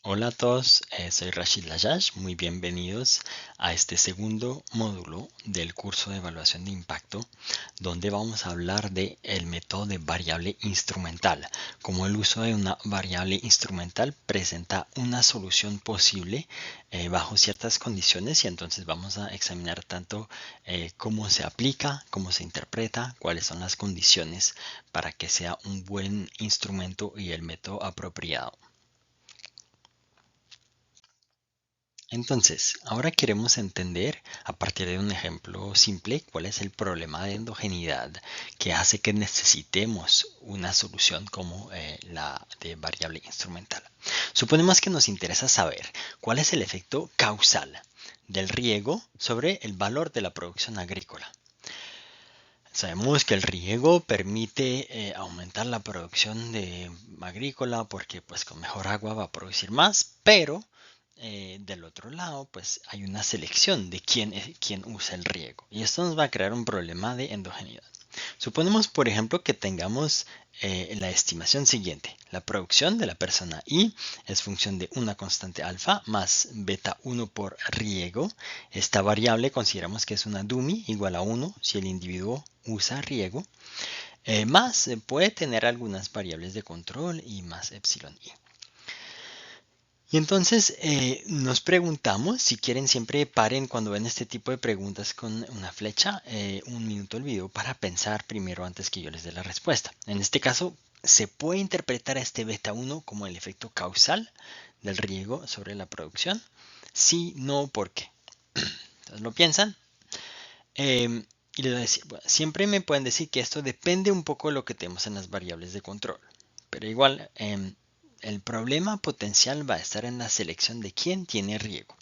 Hola a todos, soy Rashid Layash, muy bienvenidos a este segundo módulo del curso de evaluación de impacto, donde vamos a hablar de el método de variable instrumental, cómo el uso de una variable instrumental presenta una solución posible bajo ciertas condiciones, y entonces vamos a examinar tanto cómo se aplica, cómo se interpreta, cuáles son las condiciones para que sea un buen instrumento y el método apropiado. Entonces, ahora queremos entender, a partir de un ejemplo simple, cuál es el problema de endogeneidad que hace que necesitemos una solución como la de variable instrumental. Suponemos que nos interesa saber cuál es el efecto causal del riego sobre el valor de la producción agrícola. Sabemos que el riego permite aumentar la producción agrícola porque pues con mejor agua va a producir más, pero del otro lado pues hay una selección de quién usa el riego y esto nos va a crear un problema de endogeneidad. Suponemos, por ejemplo, que tengamos la estimación siguiente. La producción de la persona I es función de una constante alfa más beta 1 por riego. Esta variable consideramos que es una dummy igual a 1 si el individuo usa riego. Más puede tener algunas variables de control y más epsilon I. Y entonces nos preguntamos, si quieren siempre paren cuando ven este tipo de preguntas con una flecha, un minuto el video para pensar primero antes que yo les dé la respuesta. En este caso, se puede interpretar a este beta 1 como el efecto causal del riego sobre la producción. Sí, no, ¿por qué? Entonces lo piensan. Y les voy a decir, bueno, siempre me pueden decir que esto depende un poco de lo que tenemos en las variables de control. Pero igual, el problema potencial va a estar en la selección de quién tiene riego.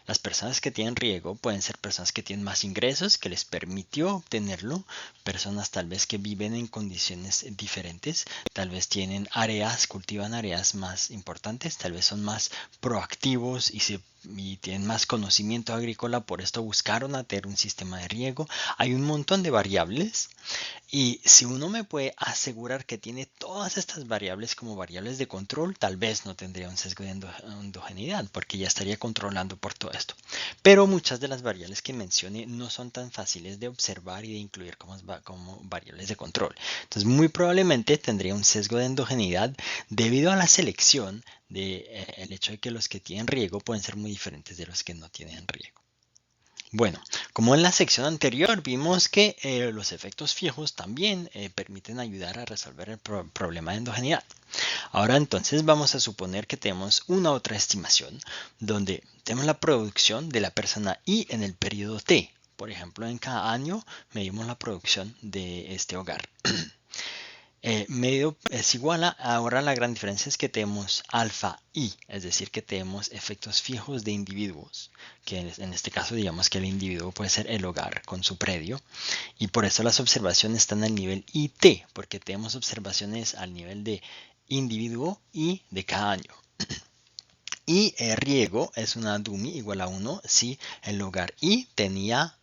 Las personas que tienen riego pueden ser personas que tienen más ingresos, que les permitió obtenerlo, personas tal vez que viven en condiciones diferentes, tal vez tienen áreas, cultivan áreas más importantes, tal vez son más proactivos y tienen más conocimiento agrícola, por esto buscaron a tener un sistema de riego. Hay un montón de variables y si uno me puede asegurar que tiene todas estas variables como variables de control, tal vez no tendría un sesgo de endogeneidad porque ya estaría controlando por todo esto. Pero muchas de las variables que mencioné no son tan fáciles de observar y de incluir como variables de control. Entonces muy probablemente tendría un sesgo de endogeneidad debido a la selección el hecho de que los que tienen riego pueden ser muy diferentes de los que no tienen riego. Bueno, como en la sección anterior vimos que los efectos fijos también permiten ayudar a resolver el problema de endogeneidad. Ahora entonces vamos a suponer que tenemos una otra estimación donde tenemos la producción de la persona I en el periodo T. Por ejemplo, en cada año medimos la producción de este hogar. Medio es igual a, ahora la gran diferencia es que tenemos alfa I, es decir, que tenemos efectos fijos de individuos, que en este caso digamos que el individuo puede ser el hogar con su predio, y por eso las observaciones están al nivel IT, porque tenemos observaciones al nivel de individuo y de cada año. Y riego es una dummy igual a 1 si el hogar I tenía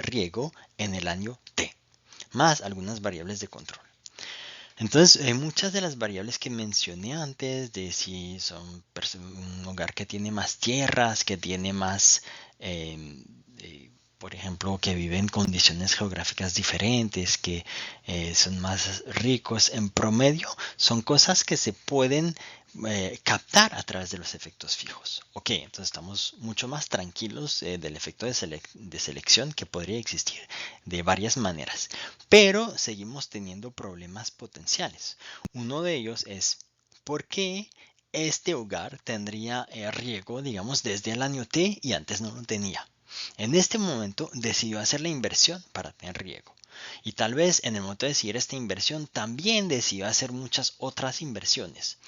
riego en el año T, más algunas variables de control. Entonces, muchas de las variables que mencioné antes, de si son un hogar que tiene más tierras, que tiene más, por ejemplo, que vive en condiciones geográficas diferentes, que son más ricos en promedio, son cosas que se pueden captar a través de los efectos fijos. Ok, entonces estamos mucho más tranquilos del efecto de selección que podría existir de varias maneras, pero seguimos teniendo problemas potenciales. Uno de ellos es, ¿por qué este hogar tendría riego, digamos, desde el año T y antes no lo tenía? En este momento decidió hacer la inversión para tener riego. Y tal vez en el momento de decidir esta inversión también decidió hacer muchas otras inversiones.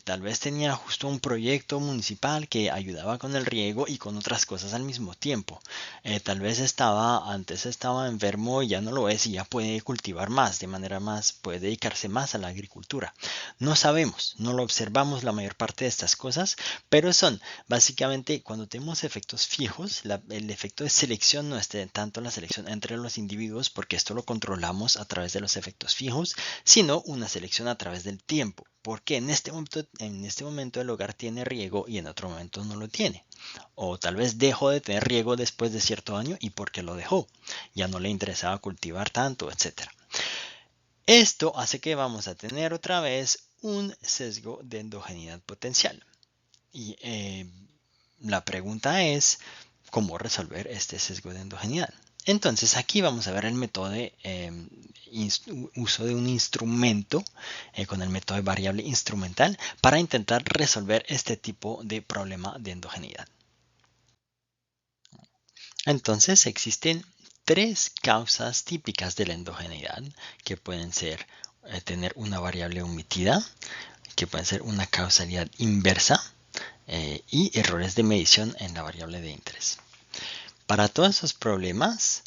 Tal vez tenía justo un proyecto municipal que ayudaba con el riego y con otras cosas al mismo tiempo. Tal vez antes estaba enfermo y ya no lo es y ya puede cultivar más, de manera más, puede dedicarse más a la agricultura. No sabemos, no lo observamos la mayor parte de estas cosas, pero son básicamente cuando tenemos efectos fijos, el efecto de selección no es tanto la selección entre los individuos, porque esto lo controlamos a través de los efectos fijos, sino una selección a través del tiempo. porque en este momento el hogar tiene riego y en otro momento no lo tiene. O tal vez dejó de tener riego después de cierto año y porque lo dejó. Ya no le interesaba cultivar tanto, etc. Esto hace que vamos a tener otra vez un sesgo de endogeneidad potencial. Y la pregunta es, ¿cómo resolver este sesgo de endogeneidad? Entonces aquí vamos a ver el método de uso de un instrumento con el método de variable instrumental para intentar resolver este tipo de problema de endogeneidad. Entonces existen tres causas típicas de la endogeneidad que pueden ser tener una variable omitida, que pueden ser una causalidad inversa y errores de medición en la variable de interés. Para todos esos problemas,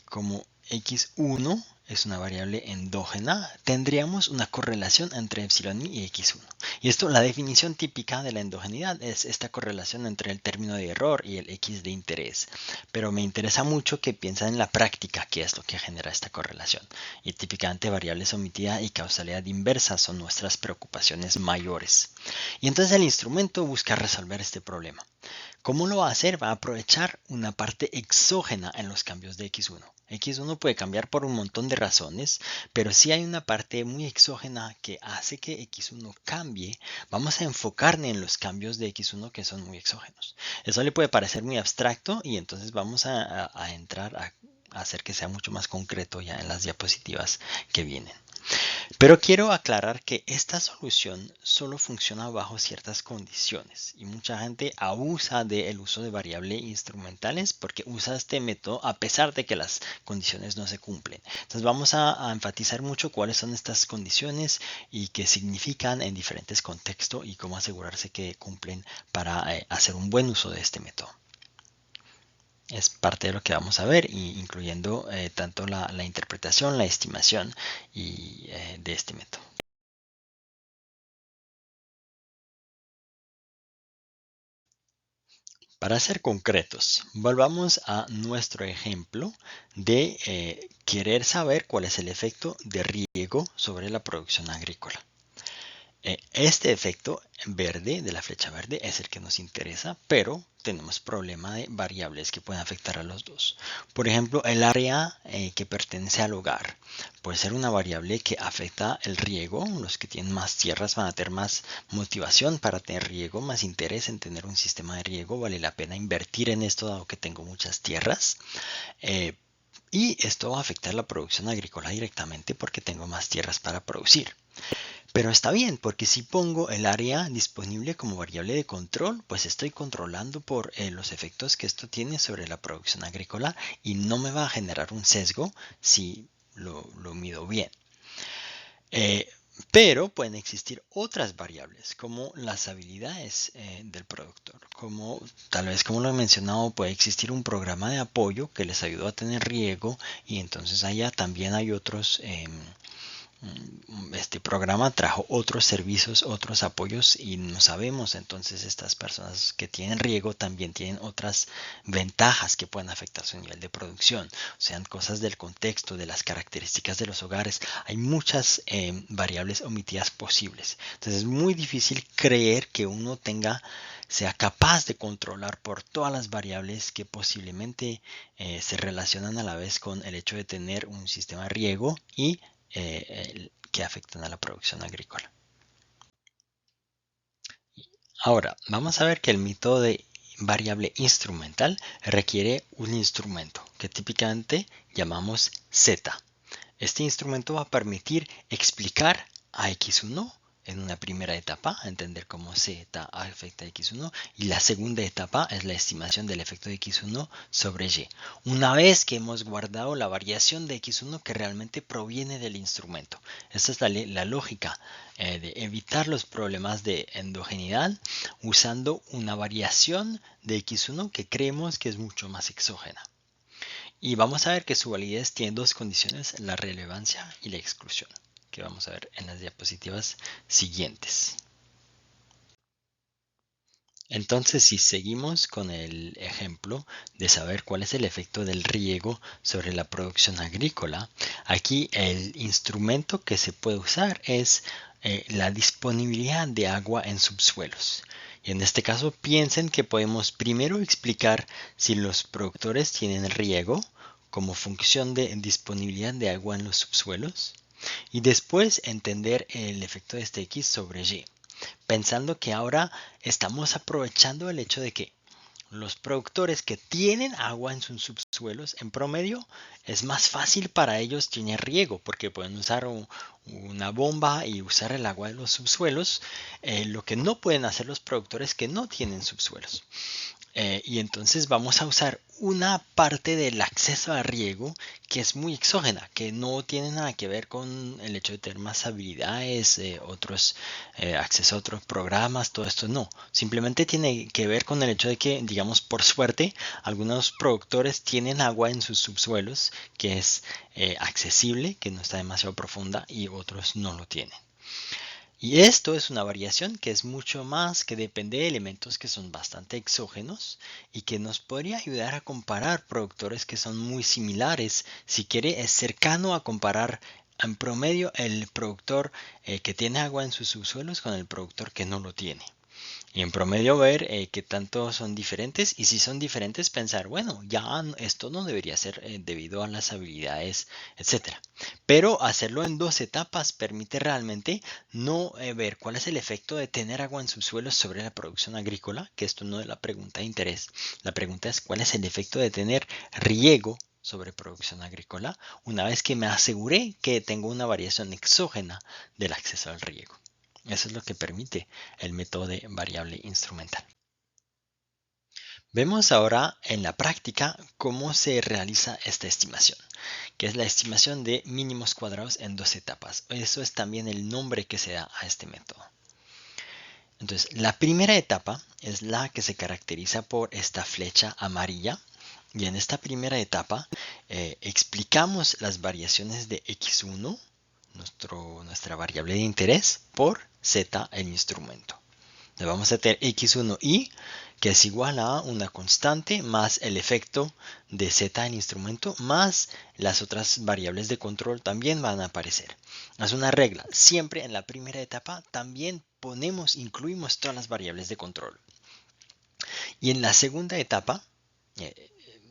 como x1 es una variable endógena, tendríamos una correlación entre epsilon y x1. Y esto, la definición típica de la endogeneidad es esta correlación entre el término de error y el x de interés. Pero me interesa mucho que piensen en la práctica qué es lo que genera esta correlación. Y típicamente variables omitidas y causalidad inversa son nuestras preocupaciones mayores. Y entonces el instrumento busca resolver este problema. ¿Cómo lo va a hacer? Va a aprovechar una parte exógena en los cambios de X1. X1 puede cambiar por un montón de razones, pero si hay una parte muy exógena que hace que X1 cambie, vamos a enfocarnos en los cambios de X1 que son muy exógenos. Eso le puede parecer muy abstracto y entonces vamos a entrar a hacer que sea mucho más concreto ya en las diapositivas que vienen. Pero quiero aclarar que esta solución solo funciona bajo ciertas condiciones y mucha gente abusa del uso de variables instrumentales porque usa este método a pesar de que las condiciones no se cumplen. Entonces vamos a enfatizar mucho cuáles son estas condiciones y qué significan en diferentes contextos y cómo asegurarse que cumplen para hacer un buen uso de este método. Es parte de lo que vamos a ver, incluyendo tanto la interpretación, la estimación y de este método. Para ser concretos, volvamos a nuestro ejemplo de querer saber cuál es el efecto de riego sobre la producción agrícola. Este efecto verde de la flecha verde es el que nos interesa, pero tenemos problema de variables que pueden afectar a los dos. Por ejemplo, el área que pertenece al hogar puede ser una variable que afecta el riego. Los que tienen más tierras van a tener más motivación para tener riego, más interés en tener un sistema de riego. Vale la pena invertir en esto dado que tengo muchas tierras. Y esto va a afectar la producción agrícola directamente porque tengo más tierras para producir. Pero está bien, porque si pongo el área disponible como variable de control, pues estoy controlando por los efectos que esto tiene sobre la producción agrícola y no me va a generar un sesgo si lo mido bien. Pero pueden existir otras variables como las habilidades del productor. Como tal vez como lo he mencionado, puede existir un programa de apoyo que les ayudó a tener riego y entonces allá también hay otros este programa trajo otros servicios, otros apoyos y no sabemos, entonces estas personas que tienen riego también tienen otras ventajas que pueden afectar su nivel de producción, o sean cosas del contexto, de las características de los hogares. Hay muchas variables omitidas posibles. Entonces es muy difícil creer que uno sea capaz de controlar por todas las variables que posiblemente se relacionan a la vez con el hecho de tener un sistema de riego y que afectan a la producción agrícola. Ahora, vamos a ver que el método de variable instrumental requiere un instrumento que típicamente llamamos Z. Este instrumento va a permitir explicar a X1 en una primera etapa, entender cómo Z afecta a X1, y la segunda etapa es la estimación del efecto de X1 sobre Y. Una vez que hemos guardado la variación de X1 que realmente proviene del instrumento. Esta es la lógica de evitar los problemas de endogeneidad usando una variación de X1 que creemos que es mucho más exógena. Y vamos a ver que su validez tiene dos condiciones, la relevancia y la exclusión, que vamos a ver en las diapositivas siguientes. Entonces, si seguimos con el ejemplo de saber cuál es el efecto del riego sobre la producción agrícola, aquí el instrumento que se puede usar es la disponibilidad de agua en subsuelos. Y en este caso, piensen que podemos primero explicar si los productores tienen riego como función de disponibilidad de agua en los subsuelos y después entender el efecto de este X sobre Y, pensando que ahora estamos aprovechando el hecho de que los productores que tienen agua en sus subsuelos, en promedio, es más fácil para ellos tener riego porque pueden usar una bomba y usar el agua de los subsuelos, lo que no pueden hacer los productores que no tienen subsuelos. Y entonces vamos a usar una parte del acceso a riego que es muy exógena, que no tiene nada que ver con el hecho de tener más habilidades, acceso a otros programas, todo esto no. Simplemente tiene que ver con el hecho de que, digamos, por suerte, algunos productores tienen agua en sus subsuelos que es accesible, que no está demasiado profunda, y otros no lo tienen. Y esto es una variación que es mucho más, que depende de elementos que son bastante exógenos y que nos podría ayudar a comparar productores que son muy similares. Si quiere, es cercano a comparar en promedio el productor que tiene agua en sus subsuelos con el productor que no lo tiene. Y en promedio ver qué tanto son diferentes y si son diferentes pensar, bueno, ya esto no debería ser debido a las habilidades, etcétera. Pero hacerlo en dos etapas permite realmente no ver cuál es el efecto de tener agua en subsuelos sobre la producción agrícola, que esto no es la pregunta de interés. La pregunta es cuál es el efecto de tener riego sobre producción agrícola una vez que me aseguré que tengo una variación exógena del acceso al riego. Eso es lo que permite el método de variable instrumental. Vemos ahora en la práctica cómo se realiza esta estimación, que es la estimación de mínimos cuadrados en dos etapas. Eso es también el nombre que se da a este método. Entonces, la primera etapa es la que se caracteriza por esta flecha amarilla. Y en esta primera etapa explicamos las variaciones de x1, nuestra variable de interés, por z, el instrumento. Le vamos a tener x1i, que es igual a una constante más el efecto de z en instrumento, más las otras variables de control también van a aparecer. Es una regla. Siempre en la primera etapa también incluimos todas las variables de control. Y en la segunda etapa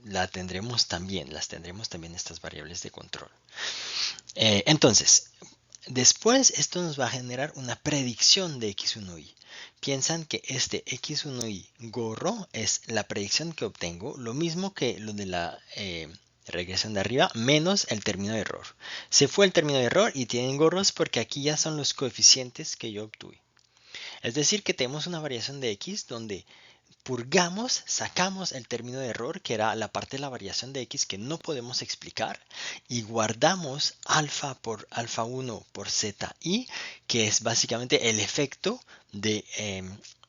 las tendremos también estas variables de control. Entonces, después esto nos va a generar una predicción de x1i. Piensan que este x1i gorro es la predicción que obtengo, lo mismo que lo de la regresión de arriba, menos el término de error. Se fue el término de error y tienen gorros porque aquí ya son los coeficientes que yo obtuve. Es decir, que tenemos una variación de x donde sacamos el término de error, que era la parte de la variación de x que no podemos explicar, y guardamos alfa por alfa 1 por zi, que es básicamente el efecto de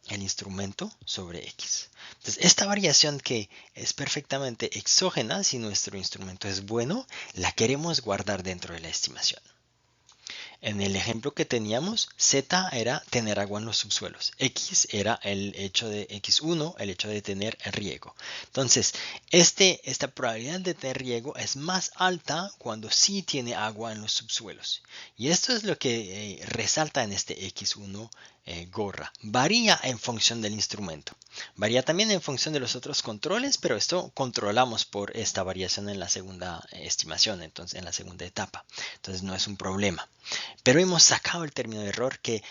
el instrumento sobre x. Entonces, esta variación que es perfectamente exógena, si nuestro instrumento es bueno, la queremos guardar dentro de la estimación. En el ejemplo que teníamos, Z era tener agua en los subsuelos. X era el hecho de X1, el hecho de tener riego. Entonces, esta probabilidad de tener riego es más alta cuando sí tiene agua en los subsuelos. Y esto es lo que resalta en este X1 gorra. Varía en función del instrumento. Varía también en función de los otros controles, pero esto controlamos por esta variación en la segunda estimación, entonces en la segunda etapa. Entonces no es un problema. Pero hemos sacado el término de error que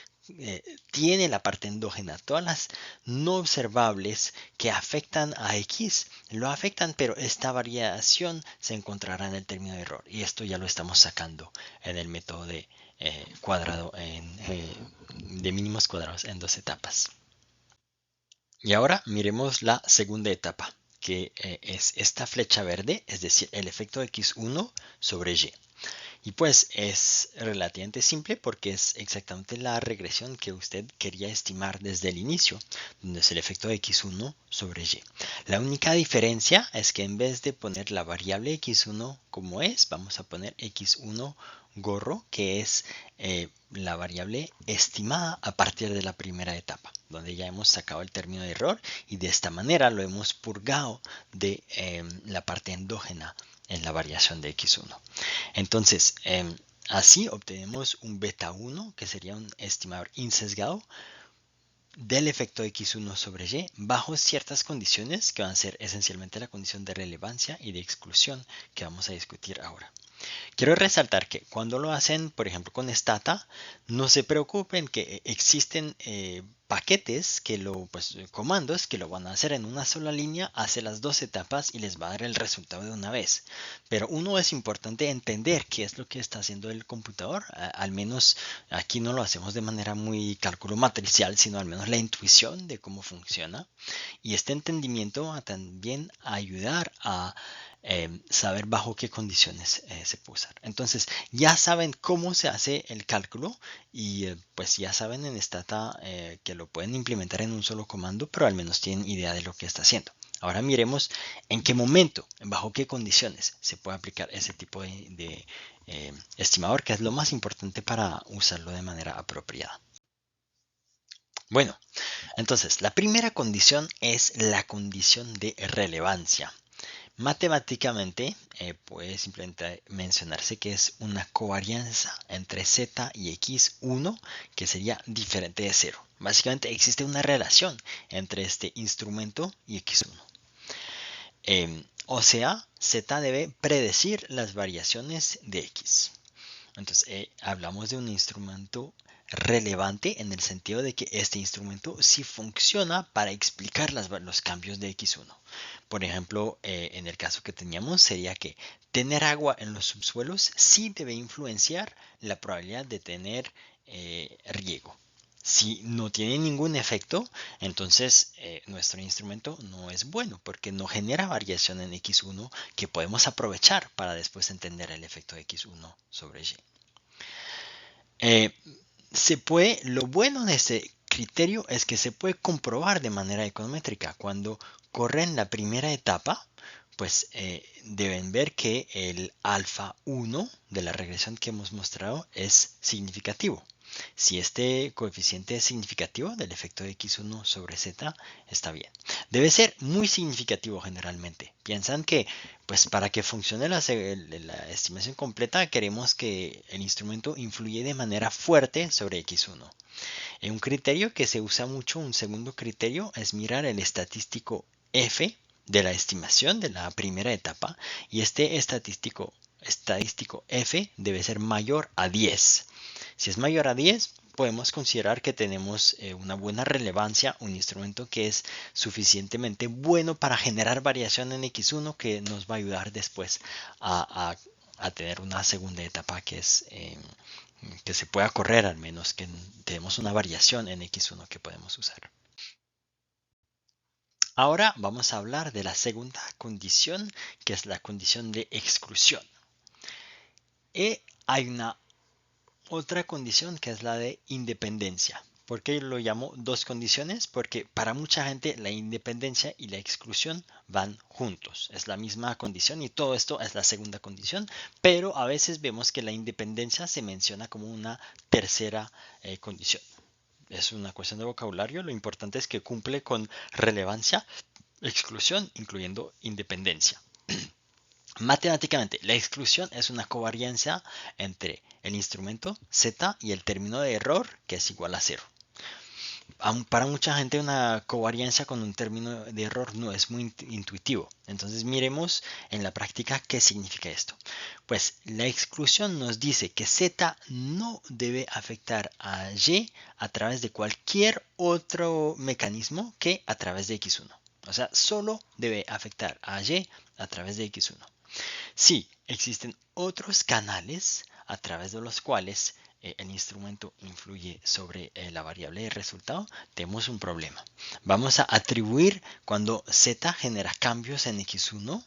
tiene la parte endógena. Todas las no observables que afectan a X lo afectan, pero esta variación se encontrará en el término de error. Y esto ya lo estamos sacando en el método de de mínimos cuadrados en dos etapas. Y ahora miremos la segunda etapa, que es esta flecha verde, es decir, el efecto x1 sobre y. Y pues es relativamente simple porque es exactamente la regresión que usted quería estimar desde el inicio, donde es el efecto de x1 sobre y. La única diferencia es que en vez de poner la variable x1 como es, vamos a poner x1 gorro, que es la variable estimada a partir de la primera etapa. donde ya hemos sacado el término de error y de esta manera lo hemos purgado de la parte endógena en la variación de x1. Entonces, así obtenemos un beta 1, que sería un estimador insesgado del efecto x1 sobre y bajo ciertas condiciones que van a ser esencialmente la condición de relevancia y de exclusión que vamos a discutir ahora. Quiero resaltar que cuando lo hacen, por ejemplo, con Stata, no se preocupen que existen paquetes, comandos que lo van a hacer en una sola línea, hace las dos etapas y les va a dar el resultado de una vez. Pero uno es importante entender qué es lo que está haciendo el computador. Al menos aquí no lo hacemos de manera muy cálculo matricial, sino al menos la intuición de cómo funciona. Y este entendimiento va a también ayudar a saber bajo qué condiciones se puede usar. Entonces ya saben cómo se hace el cálculo y pues ya saben en Stata que lo pueden implementar en un solo comando, pero al menos tienen idea de lo que está haciendo. Ahora miremos en qué momento, bajo qué condiciones se puede aplicar ese tipo de estimador, que es lo más importante para usarlo de manera apropiada. Bueno, entonces la primera condición es la condición de relevancia. Matemáticamente puede simplemente mencionarse que es una covarianza entre z y x1 que sería diferente de 0. Básicamente existe una relación entre este instrumento y x1. O sea, z debe predecir las variaciones de x. Entonces, hablamos de un instrumento relevante en el sentido de que este instrumento sí funciona para explicar los cambios de x1. Por ejemplo, en el caso que teníamos sería que tener agua en los subsuelos sí debe influenciar la probabilidad de tener riego. Si no tiene ningún efecto, entonces nuestro instrumento no es bueno porque no genera variación en x1 que podemos aprovechar para después entender el efecto de x1 sobre y. Lo bueno de este criterio es que se puede comprobar de manera econométrica. Cuando corren la primera etapa, pues deben ver que el alfa 1 de la regresión que hemos mostrado es significativo. Si este coeficiente es significativo del efecto de x1 sobre z, está bien. Debe ser muy significativo generalmente. Piensan que pues para que funcione la estimación completa queremos que el instrumento influye de manera fuerte sobre x1. Un criterio que se usa mucho, un segundo criterio, es mirar el estadístico F de la estimación de la primera etapa y este estadístico F debe ser mayor a 10. Si es mayor a 10, podemos considerar que tenemos una buena relevancia, un instrumento que es suficientemente bueno para generar variación en x1 que nos va a ayudar después a tener una segunda etapa que es que se pueda correr, al menos que tenemos una variación en x1 que podemos usar. Ahora vamos a hablar de la segunda condición, que es la condición de exclusión. Y hay una otra condición que es la de independencia. ¿Por qué lo llamo dos condiciones? Porque para mucha gente la independencia y la exclusión van juntos. Es la misma condición y todo esto es la segunda condición, pero a veces vemos que la independencia se menciona como una tercera condición. Es una cuestión de vocabulario. Lo importante es que cumple con relevancia, exclusión, incluyendo independencia. Matemáticamente, la exclusión es una covarianza entre el instrumento z y el término de error, que es igual a 0. Para mucha gente una covarianza con un término de error no es muy intuitivo. Entonces miremos en la práctica qué significa esto. Pues la exclusión nos dice que z no debe afectar a y a través de cualquier otro mecanismo que a través de x1. O sea, solo debe afectar a y a través de x1. Si existen otros canales a través de los cuales el instrumento influye sobre la variable de resultado, tenemos un problema. Vamos a atribuir cuando z genera cambios en x1,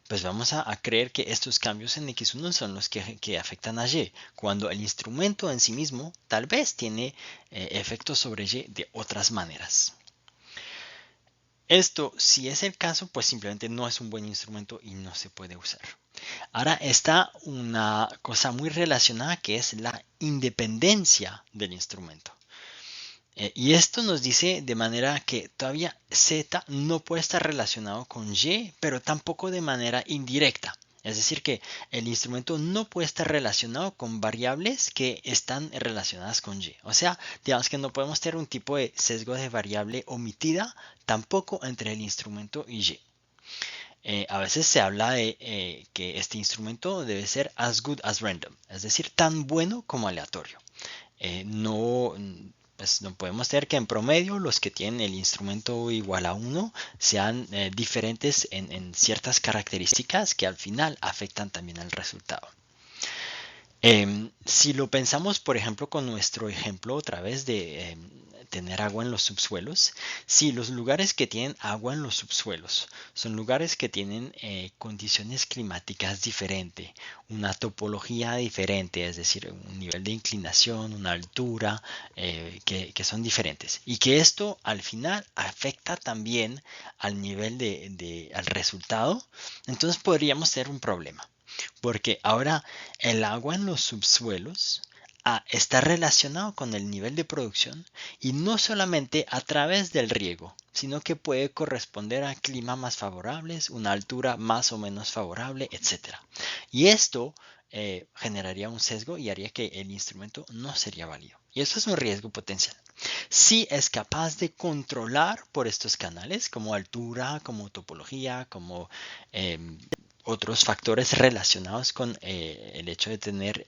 pues vamos a creer que estos cambios en x1 son los que afectan a y, cuando el instrumento en sí mismo tal vez tiene efectos sobre y de otras maneras. Esto, si es el caso, pues simplemente no es un buen instrumento y no se puede usar. Ahora está una cosa muy relacionada que es la independencia del instrumento. Y esto nos dice de manera que todavía Z no puede estar relacionado con Y, pero tampoco de manera indirecta. Es decir, que el instrumento no puede estar relacionado con variables que están relacionadas con Y. O sea, digamos que no podemos tener un tipo de sesgo de variable omitida tampoco entre el instrumento y Y. A veces se habla de que este instrumento debe ser as good as random, es decir, tan bueno como aleatorio. No, pues no podemos tener que en promedio los que tienen el instrumento igual a 1 sean diferentes en ciertas características que al final afectan también al resultado. Si lo pensamos, por ejemplo, con nuestro ejemplo otra vez de tener agua en los subsuelos, si los lugares que tienen agua en los subsuelos son lugares que tienen condiciones climáticas diferentes, una topología diferente, es decir, un nivel de inclinación, una altura, que son diferentes, y que esto al final afecta también al nivel al resultado, entonces podríamos tener un problema. Porque ahora el agua en los subsuelos está relacionado con el nivel de producción y no solamente a través del riego, sino que puede corresponder a climas más favorables, una altura más o menos favorable, etcétera. Y esto generaría un sesgo y haría que el instrumento no sería válido. Y eso es un riesgo potencial. Si es capaz de controlar por estos canales, como altura, como topología, como eh, otros factores relacionados con el hecho de tener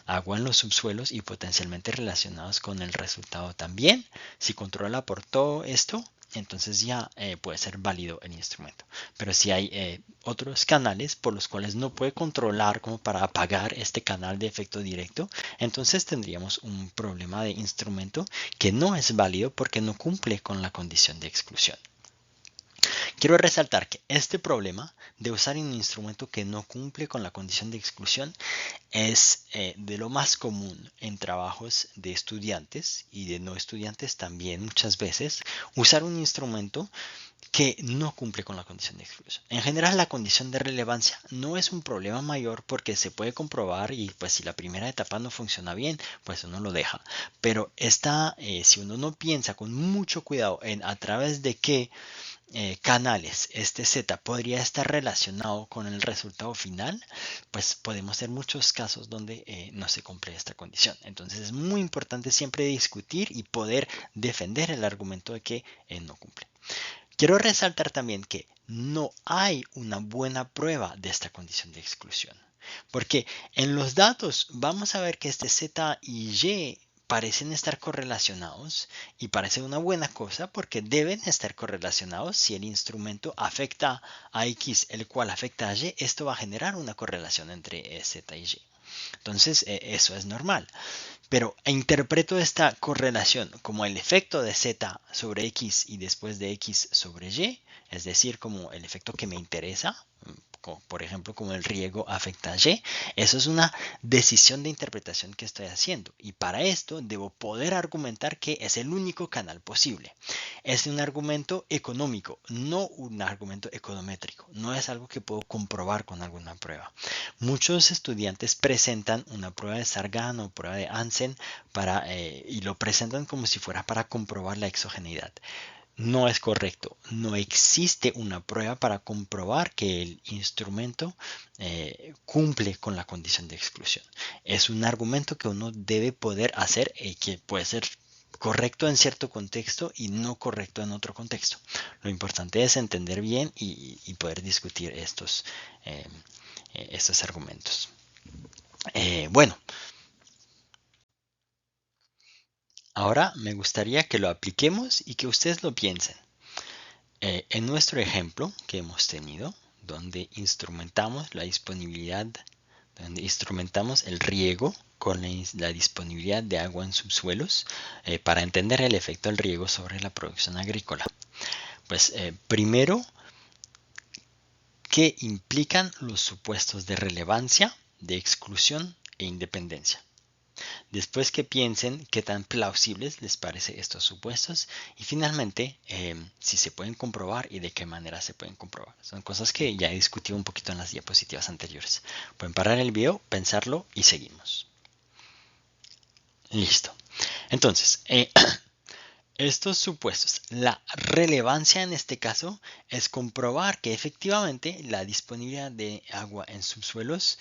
agua en los subsuelos y potencialmente relacionados con el resultado también. Si controla por todo esto, entonces ya puede ser válido el instrumento. Pero si hay otros canales por los cuales no puede controlar como para apagar este canal de efecto directo, entonces tendríamos un problema de instrumento que no es válido porque no cumple con la condición de exclusión. Quiero resaltar que este problema de usar un instrumento que no cumple con la condición de exclusión es de lo más común en trabajos de estudiantes y de no estudiantes también muchas veces, usar un instrumento que no cumple con la condición de exclusión. En general, la condición de relevancia no es un problema mayor porque se puede comprobar y pues si la primera etapa no funciona bien, pues uno lo deja. Pero si uno no piensa con mucho cuidado en a través de qué canales este Z podría estar relacionado con el resultado final, pues podemos tener muchos casos donde no se cumple esta condición. Entonces es muy importante siempre discutir y poder defender el argumento de que no cumple. Quiero resaltar también que no hay una buena prueba de esta condición de exclusión. Porque en los datos vamos a ver que este Z y Y parecen estar correlacionados y parece una buena cosa porque deben estar correlacionados. Si el instrumento afecta a X, el cual afecta a Y, esto va a generar una correlación entre Z y Y. Entonces, eso es normal. Pero interpreto esta correlación como el efecto de Z sobre X y después de X sobre Y, es decir, como el efecto que me interesa, por ejemplo, como el riego afecta a Y. Eso es una decisión de interpretación que estoy haciendo y para esto debo poder argumentar que es el único canal posible. Es un argumento económico, no un argumento econométrico. No es algo que puedo comprobar con alguna prueba. Muchos estudiantes presentan una prueba de Sargan o prueba de Hansen y lo presentan como si fuera para comprobar la exogeneidad. No es correcto. No existe una prueba para comprobar que el instrumento cumple con la condición de exclusión. Es un argumento que uno debe poder hacer y que puede ser correcto en cierto contexto y no correcto en otro contexto. Lo importante es entender bien y poder discutir estos argumentos. Bueno, ahora me gustaría que lo apliquemos y que ustedes lo piensen. En nuestro ejemplo que hemos tenido, donde instrumentamos la disponibilidad, donde instrumentamos el riego con la disponibilidad de agua en subsuelos para entender el efecto del riego sobre la producción agrícola. Pues primero, ¿qué implican los supuestos de relevancia, de exclusión e independencia? Después que piensen qué tan plausibles les parece estos supuestos y finalmente si se pueden comprobar y de qué manera se pueden comprobar. Son cosas que ya he discutido un poquito en las diapositivas anteriores. Pueden parar el video, pensarlo y seguimos. Listo. Entonces, estos supuestos. La relevancia en este caso es comprobar que efectivamente la disponibilidad de agua en subsuelos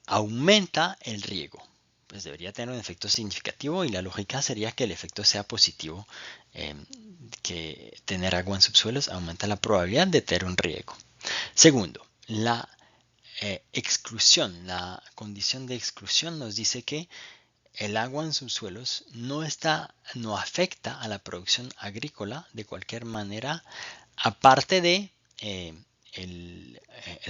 aumenta el riego. Pues debería tener un efecto significativo y la lógica sería que el efecto sea positivo, eh, que tener agua en subsuelos aumenta la probabilidad de tener un riego. Segundo, la exclusión, la condición de exclusión nos dice que el agua en subsuelos no afecta a la producción agrícola de cualquier manera, aparte de eh, el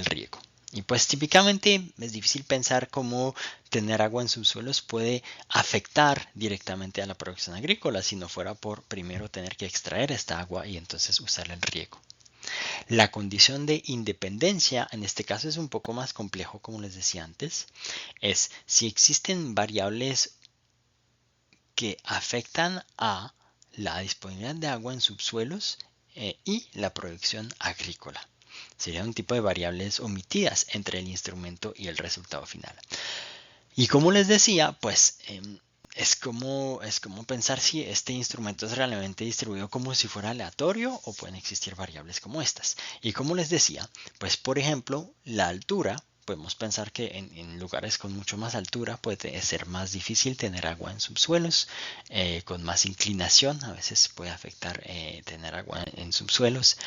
riego. Y pues típicamente es difícil pensar cómo tener agua en subsuelos puede afectar directamente a la producción agrícola si no fuera por primero tener que extraer esta agua y entonces usarla en riego. La condición de independencia en este caso es un poco más complejo, como les decía antes. Es si existen variables que afectan a la disponibilidad de agua en subsuelos y la producción agrícola. Sería un tipo de variables omitidas entre el instrumento y el resultado final. Y como les decía, pues es como pensar si este instrumento es realmente distribuido como si fuera aleatorio o pueden existir variables como estas. Y como les decía, pues por ejemplo, la altura. Podemos pensar que en lugares con mucho más altura puede ser más difícil tener agua en subsuelos, con más inclinación, a veces puede afectar tener agua en subsuelos,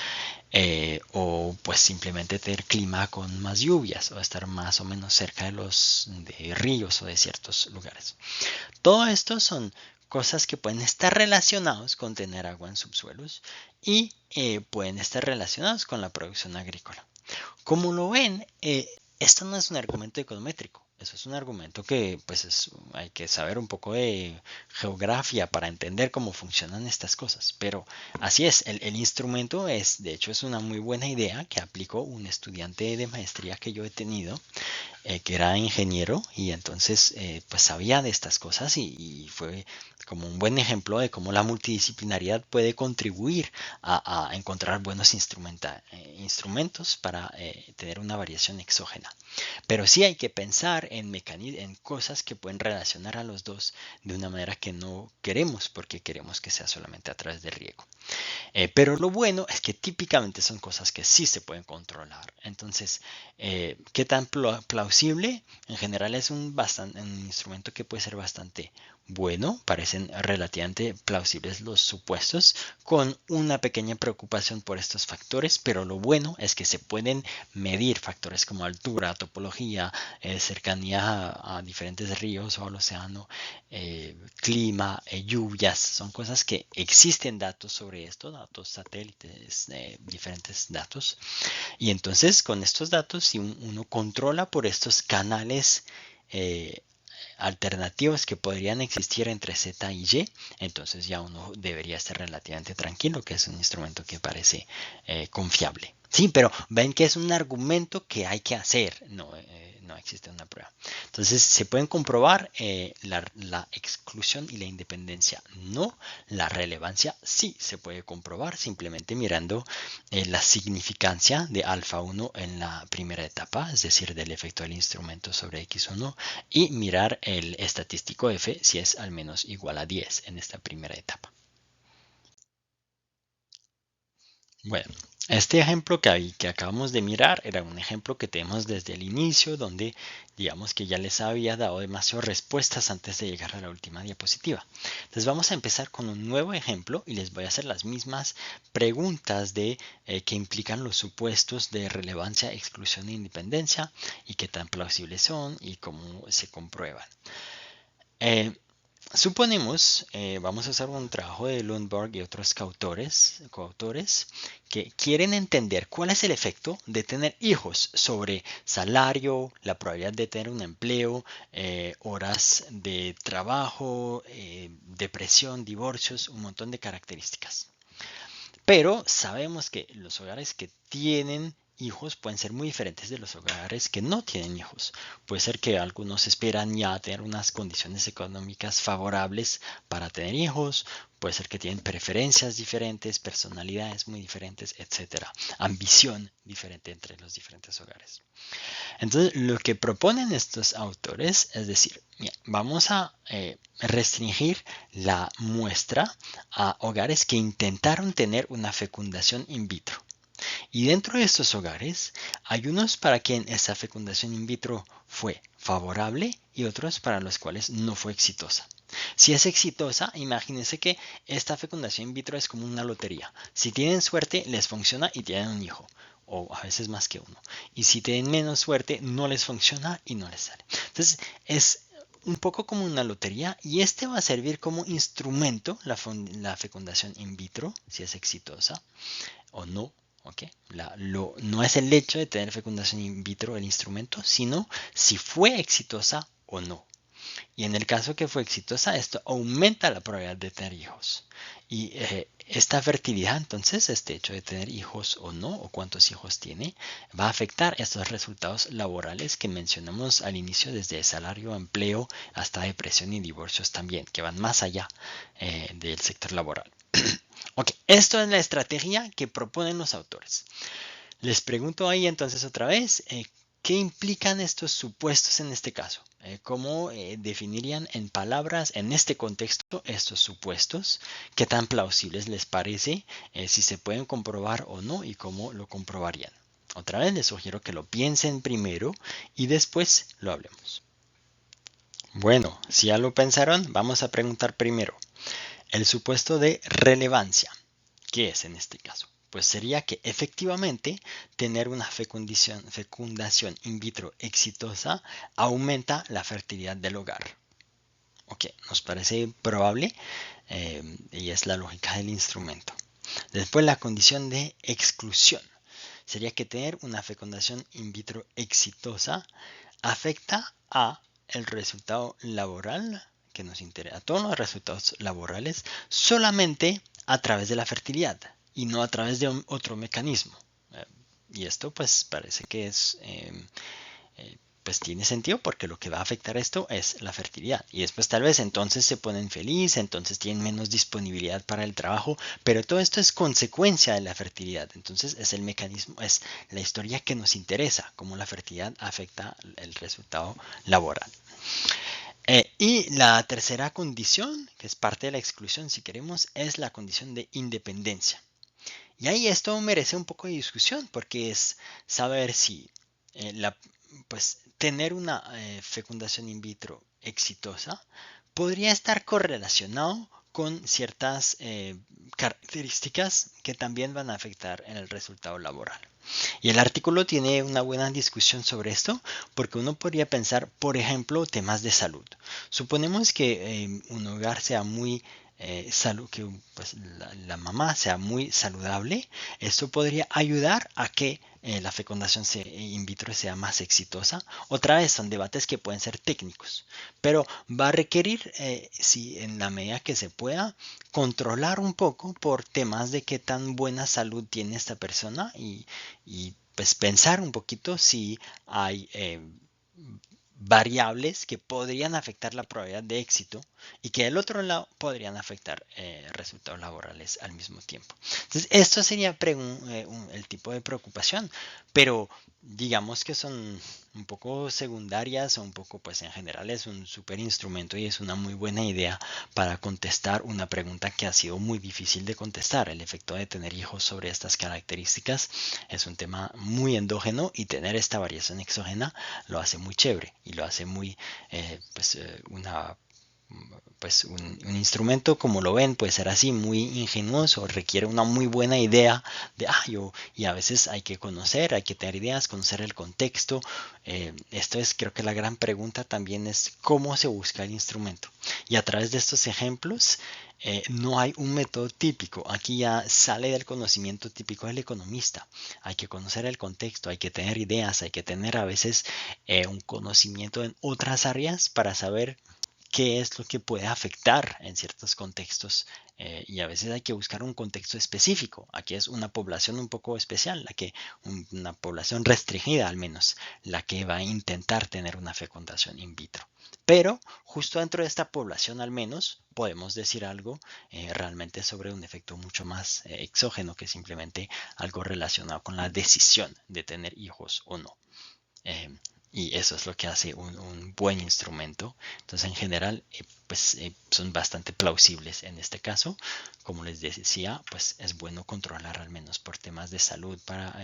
o pues simplemente tener clima con más lluvias o estar más o menos cerca de ríos o de ciertos lugares. Todo esto son cosas que pueden estar relacionados con tener agua en subsuelos y pueden estar relacionados con la producción agrícola. Como lo ven, esto no es un argumento econométrico. Eso es un argumento que pues hay que saber un poco de geografía para entender cómo funcionan estas cosas. Pero así es, el instrumento de hecho es una muy buena idea que aplicó un estudiante de maestría que yo he tenido, que era ingeniero y entonces pues sabía de estas cosas y fue como un buen ejemplo de cómo la multidisciplinariedad puede contribuir a encontrar buenos instrumentos para tener una variación exógena. Pero sí hay que pensar en cosas que pueden relacionar a los dos de una manera que no queremos, porque queremos que sea solamente a través del riego. Pero lo bueno es que típicamente son cosas que sí se pueden controlar. Entonces, ¿qué tan plausible? En general es un instrumento que puede ser bastante bueno. Parecen relativamente plausibles los supuestos, con una pequeña preocupación por estos factores, pero lo bueno es que se pueden medir factores como altura, topología, cercanía a diferentes ríos o al océano, clima, lluvias. Son cosas que existen datos sobre esto, datos satélites, diferentes datos. Y entonces con estos datos, si uno controla por estos canales alternativos que podrían existir entre Z y Y, entonces ya uno debería estar relativamente tranquilo, que es un instrumento que parece confiable. Sí, pero ven que es un argumento que hay que hacer, no existe una prueba. Entonces se pueden comprobar la exclusión y la independencia, no. La relevancia sí se puede comprobar simplemente mirando la significancia de alfa 1 en la primera etapa, es decir, del efecto del instrumento sobre X1, y mirar el estadístico F si es al menos igual a 10 en esta primera etapa. Bueno, este ejemplo que acabamos de mirar era un ejemplo que tenemos desde el inicio, donde digamos que ya les había dado demasiadas respuestas antes de llegar a la última diapositiva. Entonces vamos a empezar con un nuevo ejemplo y les voy a hacer las mismas preguntas que implican los supuestos de relevancia, exclusión e independencia y qué tan plausibles son y cómo se comprueban. Suponemos, vamos a usar un trabajo de Lundberg y otros coautores que quieren entender cuál es el efecto de tener hijos sobre salario, la probabilidad de tener un empleo, horas de trabajo, depresión, divorcios, un montón de características. Pero sabemos que los hogares que tienen hijos pueden ser muy diferentes de los hogares que no tienen hijos. Puede ser que algunos esperan ya tener unas condiciones económicas favorables para tener hijos. Puede ser que tienen preferencias diferentes, personalidades muy diferentes, etcétera. Ambición diferente entre los diferentes hogares. Entonces, lo que proponen estos autores es decir, vamos a restringir la muestra a hogares que intentaron tener una fecundación in vitro. Y dentro de estos hogares hay unos para quien esa fecundación in vitro fue favorable y otros para los cuales no fue exitosa. Si es exitosa, imagínense que esta fecundación in vitro es como una lotería. Si tienen suerte, les funciona y tienen un hijo, o a veces más que uno. Y si tienen menos suerte, no les funciona y no les sale. Entonces, es un poco como una lotería y este va a servir como instrumento, la fecundación in vitro, si es exitosa o no. Okay. No es el hecho de tener fecundación in vitro el instrumento, sino si fue exitosa o no. Y en el caso que fue exitosa, esto aumenta la probabilidad de tener hijos. Y esta fertilidad, entonces, este hecho de tener hijos o no, o cuántos hijos tiene, va a afectar estos resultados laborales que mencionamos al inicio, desde salario, empleo, hasta depresión y divorcios también, que van más allá del sector laboral. Ok, esto es la estrategia que proponen los autores. Les pregunto ahí entonces otra vez, ¿qué implican estos supuestos en este caso? ¿Cómo definirían en palabras, en este contexto, estos supuestos? ¿Qué tan plausibles les parece? Si se pueden comprobar o no y cómo lo comprobarían. Otra vez les sugiero que lo piensen primero y después lo hablemos. Bueno, si ya lo pensaron, vamos a preguntar primero. El supuesto de relevancia. ¿Qué es en este caso? Pues sería que efectivamente tener una fecundación in vitro exitosa aumenta la fertilidad del hogar. Ok, nos parece probable y es la lógica del instrumento. Después la condición de exclusión. Sería que tener una fecundación in vitro exitosa afecta a el resultado laboral que nos interesa, a todos los resultados laborales solamente a través de la fertilidad y no a través de otro mecanismo. Y esto pues parece que pues tiene sentido porque lo que va a afectar esto es la fertilidad. Y después tal vez entonces se ponen felices, entonces tienen menos disponibilidad para el trabajo, pero todo esto es consecuencia de la fertilidad. Entonces es el mecanismo, es la historia que nos interesa, cómo la fertilidad afecta el resultado laboral. Y la tercera condición, que es parte de la exclusión si queremos, es la condición de independencia. Y ahí esto merece un poco de discusión porque es saber si pues, tener una fecundación in vitro exitosa podría estar correlacionado con ciertas características que también van a afectar en el resultado laboral. Y el artículo tiene una buena discusión sobre esto porque uno podría pensar, por ejemplo, temas de salud. Suponemos que un hogar sea muy que pues, la mamá sea muy saludable. Esto podría ayudar a que la fecundación in vitro sea más exitosa. Otra vez son debates que pueden ser técnicos, pero va a requerir, si en la medida que se pueda, controlar un poco por temas de qué tan buena salud tiene esta persona y pues pensar un poquito si hay variables que podrían afectar la probabilidad de éxito y que del otro lado podrían afectar resultados laborales al mismo tiempo. Entonces, esto sería el tipo de preocupación, pero digamos que son un poco secundarias o un poco, pues en general es un súper instrumento y es una muy buena idea para contestar una pregunta que ha sido muy difícil de contestar. El efecto de tener hijos sobre estas características es un tema muy endógeno y tener esta variación exógena lo hace muy chévere y lo hace muy, un instrumento, como lo ven, puede ser así, muy ingenuoso, requiere una muy buena idea de, y a veces hay que conocer, hay que tener ideas, conocer el contexto. Esto es, creo que la gran pregunta también es cómo se busca el instrumento. Y a través de estos ejemplos, no hay un método típico. Aquí ya sale del conocimiento típico del economista. Hay que conocer el contexto, hay que tener ideas, hay que tener a veces un conocimiento en otras áreas para saber qué es lo que puede afectar en ciertos contextos y a veces hay que buscar un contexto específico. Aquí es una población un poco especial, una población restringida al menos, la que va a intentar tener una fecundación in vitro. Pero justo dentro de esta población al menos podemos decir algo realmente sobre un efecto mucho más exógeno que simplemente algo relacionado con la decisión de tener hijos o no. Eh, y eso es lo que hace un buen instrumento. Entonces, en general, son bastante plausibles en este caso. Como les decía, pues es bueno controlar al menos por temas de salud para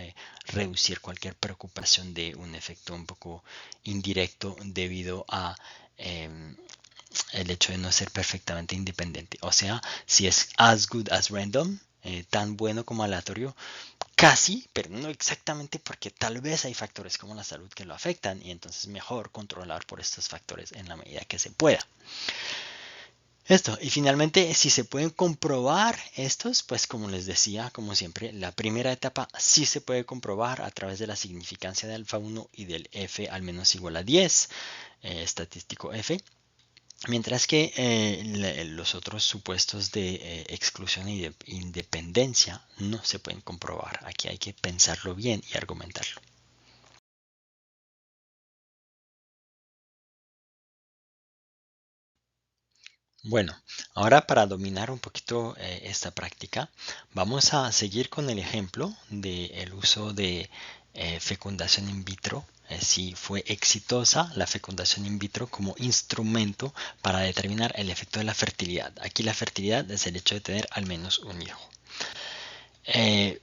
reducir cualquier preocupación de un efecto un poco indirecto debido a el hecho de no ser perfectamente independiente. O sea, si es as good as random, tan bueno como aleatorio, casi, pero no exactamente porque tal vez hay factores como la salud que lo afectan y entonces mejor controlar por estos factores en la medida que se pueda. Esto, y finalmente, si se pueden comprobar estos, pues como les decía, como siempre, la primera etapa sí se puede comprobar a través de la significancia de alfa 1 y del F al menos igual a 10, estadístico F. Mientras que los otros supuestos de exclusión y de independencia no se pueden comprobar. Aquí hay que pensarlo bien y argumentarlo. Bueno, ahora para dominar un poquito esta práctica, vamos a seguir con el ejemplo del uso de fecundación in vitro. Si fue exitosa la fecundación in vitro como instrumento para determinar el efecto de la fertilidad. Aquí la fertilidad es el hecho de tener al menos un hijo. Eh,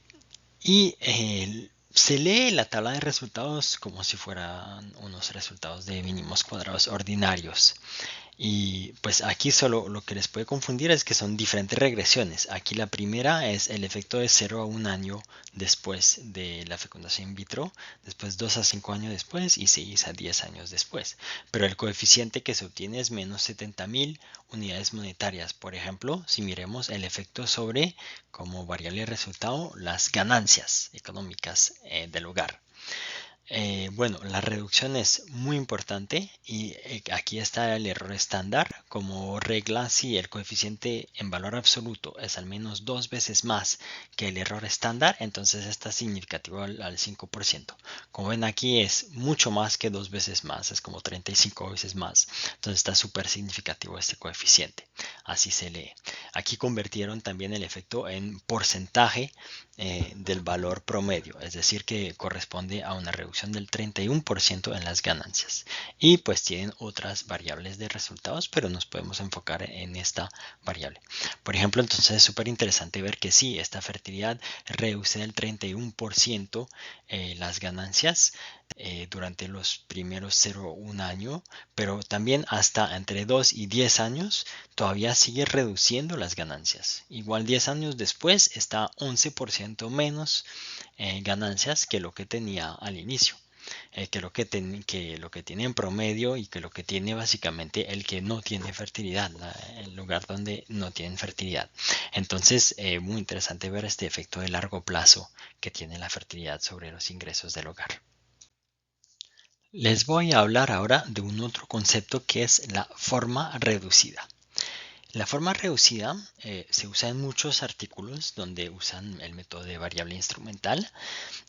y se lee la tabla de resultados como si fueran unos resultados de mínimos cuadrados ordinarios. Y pues aquí solo lo que les puede confundir es que son diferentes regresiones. Aquí la primera es el efecto de 0 a 1 año después de la fecundación in vitro, después 2 a 5 años después y 6 a 10 años después. Pero el coeficiente que se obtiene es menos 70.000 unidades monetarias. Por ejemplo, si miremos el efecto sobre como variable resultado las ganancias económicas del hogar. Bueno, la reducción es muy importante y aquí está el error estándar. Como regla, si el coeficiente en valor absoluto es al menos 2 veces más que el error estándar, entonces está significativo al 5%. Como ven aquí es mucho más que 2 veces más, es como 35 veces más. Entonces está súper significativo este coeficiente. Así se lee. Aquí convirtieron también el efecto en porcentaje del valor promedio, es decir, que corresponde a una reducción del 31% en las ganancias. Y pues tienen otras variables de resultados, pero nos podemos enfocar en esta variable. Por ejemplo, entonces es súper interesante ver que sí, esta fertilidad reduce el 31% las ganancias durante los primeros 0,1 año, pero también hasta entre 2 y 10 años todavía sigue reduciendo las ganancias. Igual 10 años después está 11% menos ganancias que lo que tenía al inicio. Que lo que tiene en promedio y que lo que tiene básicamente el que no tiene fertilidad, el lugar donde no tienen fertilidad. Entonces, muy interesante ver este efecto de largo plazo que tiene la fertilidad sobre los ingresos del hogar. Les voy a hablar ahora de un otro concepto que es la forma reducida. La forma reducida se usa en muchos artículos donde usan el método de variable instrumental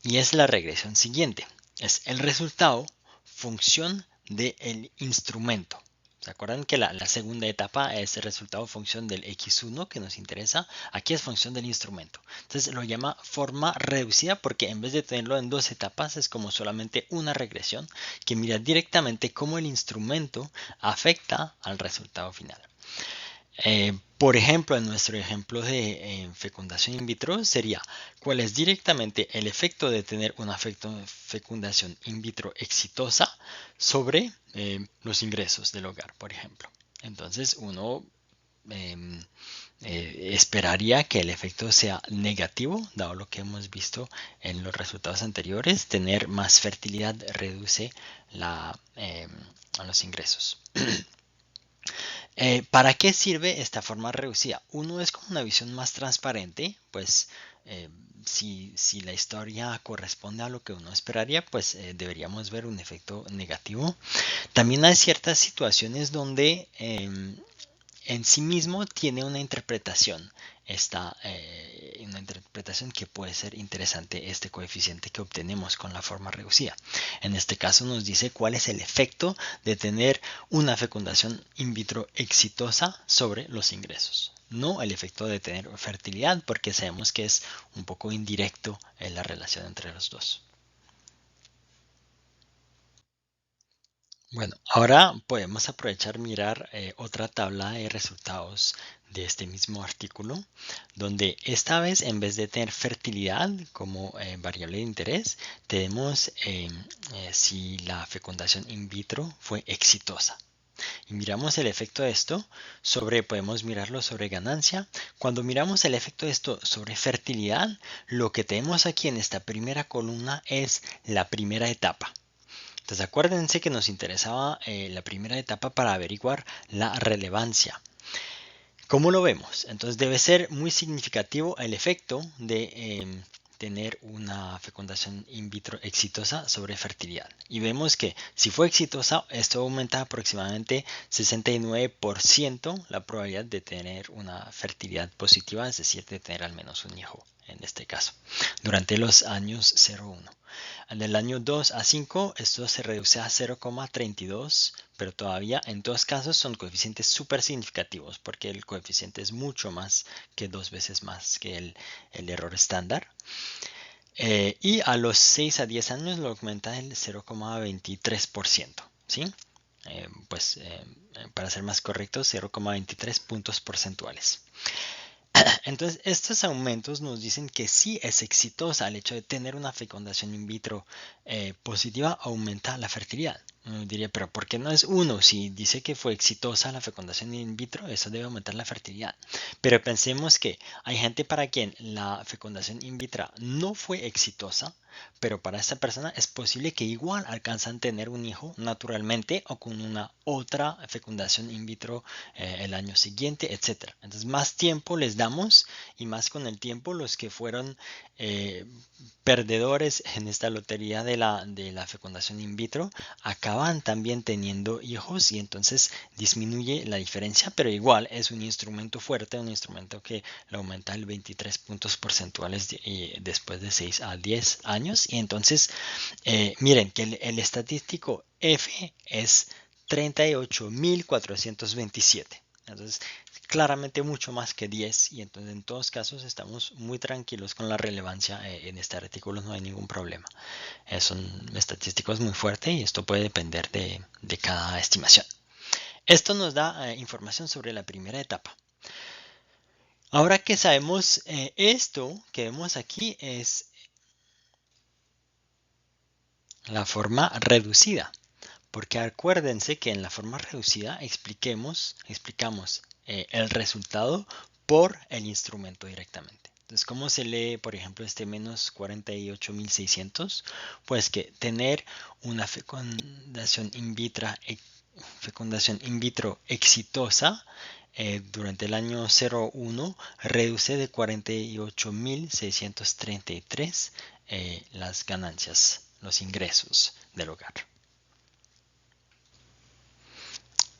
y es la regresión siguiente. Es el resultado función del instrumento. ¿Se acuerdan que la segunda etapa es el resultado función del x1 que nos interesa? Aquí es función del instrumento. Entonces lo llama forma reducida porque en vez de tenerlo en dos etapas es como solamente una regresión que mira directamente cómo el instrumento afecta al resultado final. Por ejemplo, en nuestro ejemplo de fecundación in vitro sería cuál es directamente el efecto de tener una fecundación in vitro exitosa sobre los ingresos del hogar, por ejemplo. Entonces uno eh, esperaría que el efecto sea negativo, dado lo que hemos visto en los resultados anteriores. Tener más fertilidad reduce los ingresos. ¿Para qué sirve esta forma reducida? Uno es como una visión más transparente, pues eh, si la historia corresponde a lo que uno esperaría, pues deberíamos ver un efecto negativo. También hay ciertas situaciones donde en sí mismo tiene una interpretación. Una interpretación que puede ser interesante este coeficiente que obtenemos con la forma reducida. En este caso nos dice cuál es el efecto de tener una fecundación in vitro exitosa sobre los ingresos. No el efecto de tener fertilidad, porque sabemos que es un poco indirecto en la relación entre los dos. Bueno, ahora podemos aprovechar mirar otra tabla de resultados de este mismo artículo, donde esta vez en vez de tener fertilidad como variable de interés, tenemos si la fecundación in vitro fue exitosa. Y miramos el efecto de esto podemos mirarlo sobre ganancia. Cuando miramos el efecto de esto sobre fertilidad, lo que tenemos aquí en esta primera columna es la primera etapa. Entonces acuérdense que nos interesaba la primera etapa para averiguar la relevancia. ¿Cómo lo vemos? Entonces debe ser muy significativo el efecto de tener una fecundación in vitro exitosa sobre fertilidad. Y vemos que si fue exitosa, esto aumenta aproximadamente 69% la probabilidad de tener una fertilidad positiva, es decir, de tener al menos un hijo en este caso, durante los años 0-1. Del año 2 a 5 esto se reduce a 0,32, pero todavía en dos casos son coeficientes súper significativos porque el coeficiente es mucho más que 2 veces más que el error estándar. Y a los 6 a 10 años lo aumenta el 0,23%, ¿sí? Para ser más correcto, 0,23 puntos porcentuales. Entonces, estos aumentos nos dicen que sí es exitosa el hecho de tener una fecundación in vitro positiva, aumenta la fertilidad. Uno diría, pero ¿por qué no es uno? Si dice que fue exitosa la fecundación in vitro, eso debe aumentar la fertilidad. Pero pensemos que hay gente para quien la fecundación in vitro no fue exitosa, pero para esta persona es posible que igual alcanzan a tener un hijo naturalmente o con una otra fecundación in vitro el año siguiente, etcétera. Entonces más tiempo les damos y más con el tiempo los que fueron eh, perdedores en esta lotería de la fecundación in vitro acaban también teniendo hijos y entonces disminuye la diferencia, pero igual es un instrumento fuerte, un instrumento que le aumenta el 23 puntos porcentuales después de 6 a 10 años. Y entonces miren que el estadístico F es 38.427. Entonces, claramente mucho más que 10 y entonces en todos casos estamos muy tranquilos con la relevancia en este artículo, no hay ningún problema. Son estadísticos muy fuertes y esto puede depender de cada estimación. Esto nos da información sobre la primera etapa. Ahora que sabemos esto que vemos aquí es la forma reducida. Porque acuérdense que en la forma reducida explicamos el resultado por el instrumento directamente. Entonces, ¿cómo se lee, por ejemplo, este menos 48.600? Pues que tener una fecundación in vitro exitosa durante el año 0,1 reduce de 48.633 las ganancias, los ingresos del hogar.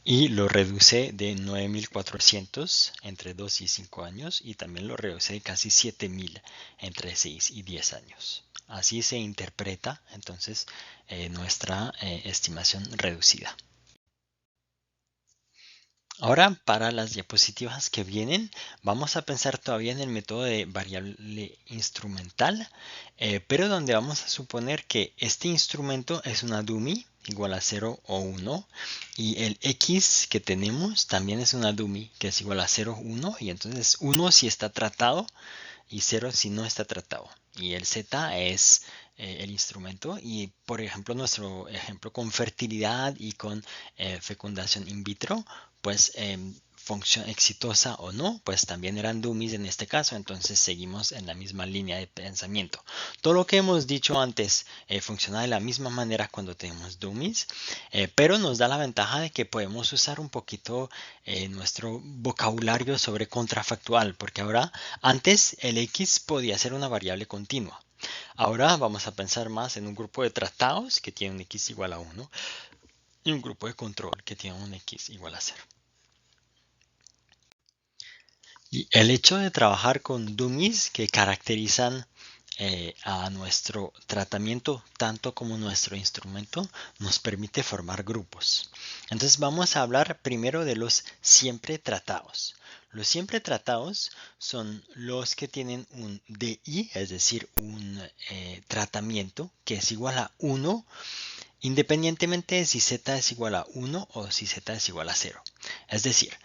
Y lo reduce de 9.400 entre 2 y 5 años y también lo reduce de casi 7.000 entre 6 y 10 años. Así se interpreta entonces nuestra estimación reducida. Ahora, para las diapositivas que vienen, vamos a pensar todavía en el método de variable instrumental, pero donde vamos a suponer que este instrumento es una dummy igual a 0 o 1 y el X que tenemos también es una dummy que es igual a 0, 1 y entonces 1 si está tratado y 0 si no está tratado. Y el Z es el instrumento y por ejemplo nuestro ejemplo con fertilidad y con fecundación in vitro, pues exitosa o no, pues también eran dummies en este caso, entonces seguimos en la misma línea de pensamiento. Todo lo que hemos dicho antes funciona de la misma manera cuando tenemos dummies, pero nos da la ventaja de que podemos usar un poquito nuestro vocabulario sobre contrafactual, porque ahora antes el x podía ser una variable continua. Ahora vamos a pensar más en un grupo de tratados que tiene un x igual a 1 y un grupo de control que tiene un x igual a 0. Y el hecho de trabajar con dummies que caracterizan a nuestro tratamiento tanto como nuestro instrumento nos permite formar grupos. Entonces vamos a hablar primero de los siempre tratados. Los siempre tratados son los que tienen un DI, es decir, un tratamiento que es igual a 1 independientemente de si z es igual a 1 o si z es igual a 0. Es decir,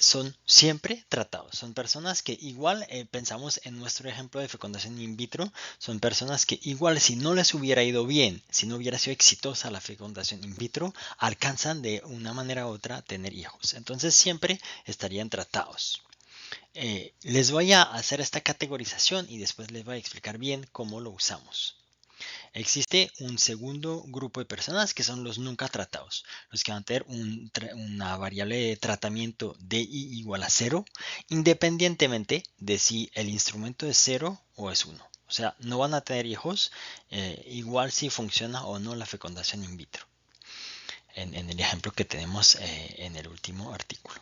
son siempre tratados. Son personas que igual pensamos en nuestro ejemplo de fecundación in vitro, son personas que igual si no les hubiera ido bien, si no hubiera sido exitosa la fecundación in vitro, alcanzan de una manera u otra a tener hijos. Entonces siempre estarían tratados. Les voy a hacer esta categorización y después les voy a explicar bien cómo lo usamos. Existe un segundo grupo de personas que son los nunca tratados, los que van a tener una variable de tratamiento DI igual a 0, independientemente de si el instrumento es 0 o es 1. O sea, no van a tener hijos, igual si funciona o no la fecundación in vitro, en el ejemplo que tenemos en el último artículo.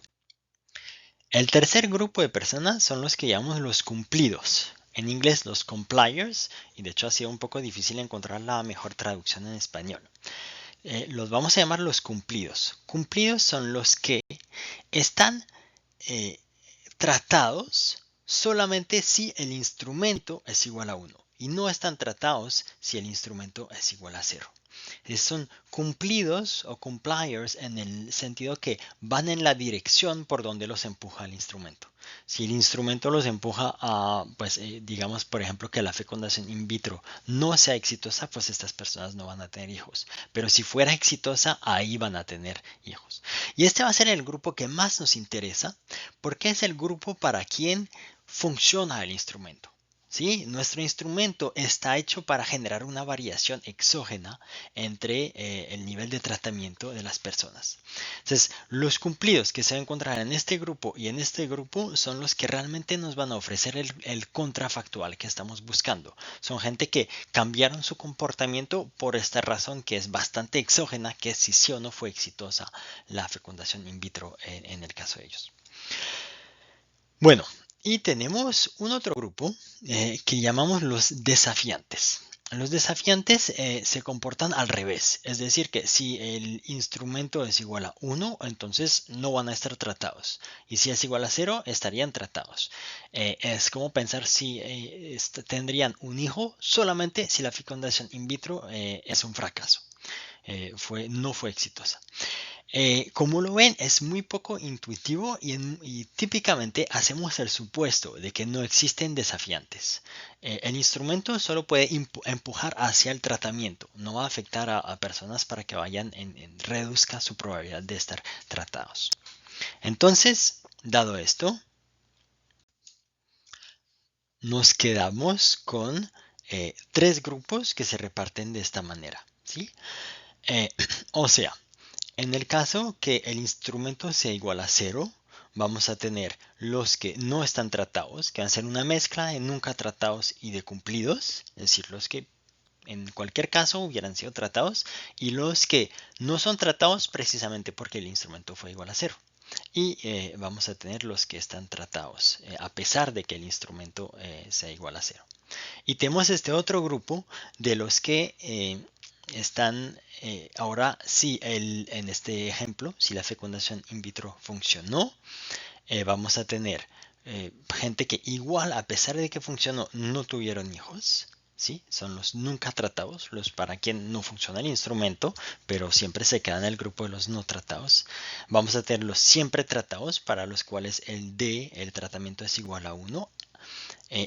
El tercer grupo de personas son los que llamamos los cumplidos. En inglés los compliers, y de hecho ha sido un poco difícil encontrar la mejor traducción en español. Los vamos a llamar los cumplidos. Cumplidos son los que están tratados solamente si el instrumento es igual a 1 y no están tratados si el instrumento es igual a 0. Son cumplidos o compliers en el sentido que van en la dirección por donde los empuja el instrumento. Si el instrumento los empuja a, pues digamos por ejemplo que la fecundación in vitro no sea exitosa, pues estas personas no van a tener hijos. Pero si fuera exitosa, ahí van a tener hijos. Y este va a ser el grupo que más nos interesa porque es el grupo para quien funciona el instrumento. ¿Sí? Nuestro instrumento está hecho para generar una variación exógena entre el nivel de tratamiento de las personas. Entonces, los cumplidos que se van a encontrar en este grupo y en este grupo son los que realmente nos van a ofrecer el contrafactual que estamos buscando. Son gente que cambiaron su comportamiento por esta razón que es bastante exógena, que es si sí o no fue exitosa la fecundación in vitro en el caso de ellos. Bueno, y tenemos un otro grupo que llamamos los desafiantes. Los desafiantes se comportan al revés, es decir que si el instrumento es igual a 1, entonces no van a estar tratados. Y si es igual a 0, estarían tratados. Es como pensar si tendrían un hijo solamente si la fecundación in vitro es un fracaso, no fue exitosa. Como lo ven, es muy poco intuitivo y típicamente hacemos el supuesto de que no existen desafiantes. El instrumento solo puede empujar hacia el tratamiento, no va a afectar a personas para que reduzca su probabilidad de estar tratados. Entonces, dado esto, nos quedamos con tres grupos que se reparten de esta manera, ¿sí? O sea, en el caso que el instrumento sea igual a 0, vamos a tener los que no están tratados, que van a ser una mezcla de nunca tratados y de cumplidos, es decir, los que en cualquier caso hubieran sido tratados, y los que no son tratados precisamente porque el instrumento fue igual a 0. Y vamos a tener los que están tratados, a pesar de que el instrumento sea igual a 0. Y tenemos este otro grupo de los que están ahora sí en este ejemplo, si la fecundación in vitro funcionó, vamos a tener gente que igual a pesar de que funcionó no tuvieron hijos. ¿Sí? Son los nunca tratados, los para quien no funciona el instrumento, pero siempre se quedan en el grupo de los no tratados. Vamos a tener los siempre tratados, para los cuales el tratamiento es igual a 1.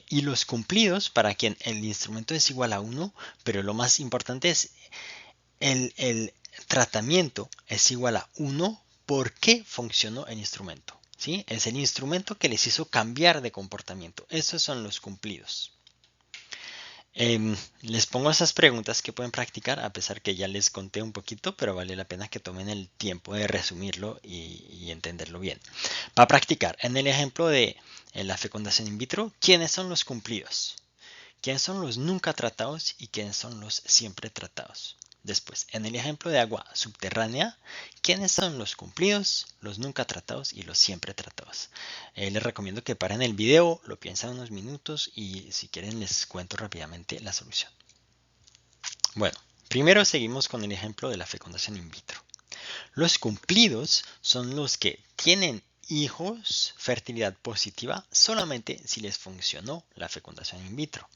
Y los cumplidos, para quien el instrumento es igual a 1, pero lo más importante es el tratamiento es igual a 1 porque funcionó el instrumento. ¿sí? Es el instrumento que les hizo cambiar de comportamiento. Esos son los cumplidos. Les pongo esas preguntas que pueden practicar, a pesar que ya les conté un poquito, pero vale la pena que tomen el tiempo de resumirlo y entenderlo bien. Para practicar, en el ejemplo de la fecundación in vitro, ¿quiénes son los cumplidos? ¿Quiénes son los nunca tratados y quiénes son los siempre tratados? Después, en el ejemplo de agua subterránea, ¿quiénes son los cumplidos, los nunca tratados y los siempre tratados? Les recomiendo que paren el video, lo piensen unos minutos y si quieren les cuento rápidamente la solución. Bueno, primero seguimos con el ejemplo de la fecundación in vitro. Los cumplidos son los que tienen hijos, fertilidad positiva, solamente si les funcionó la fecundación in vitro.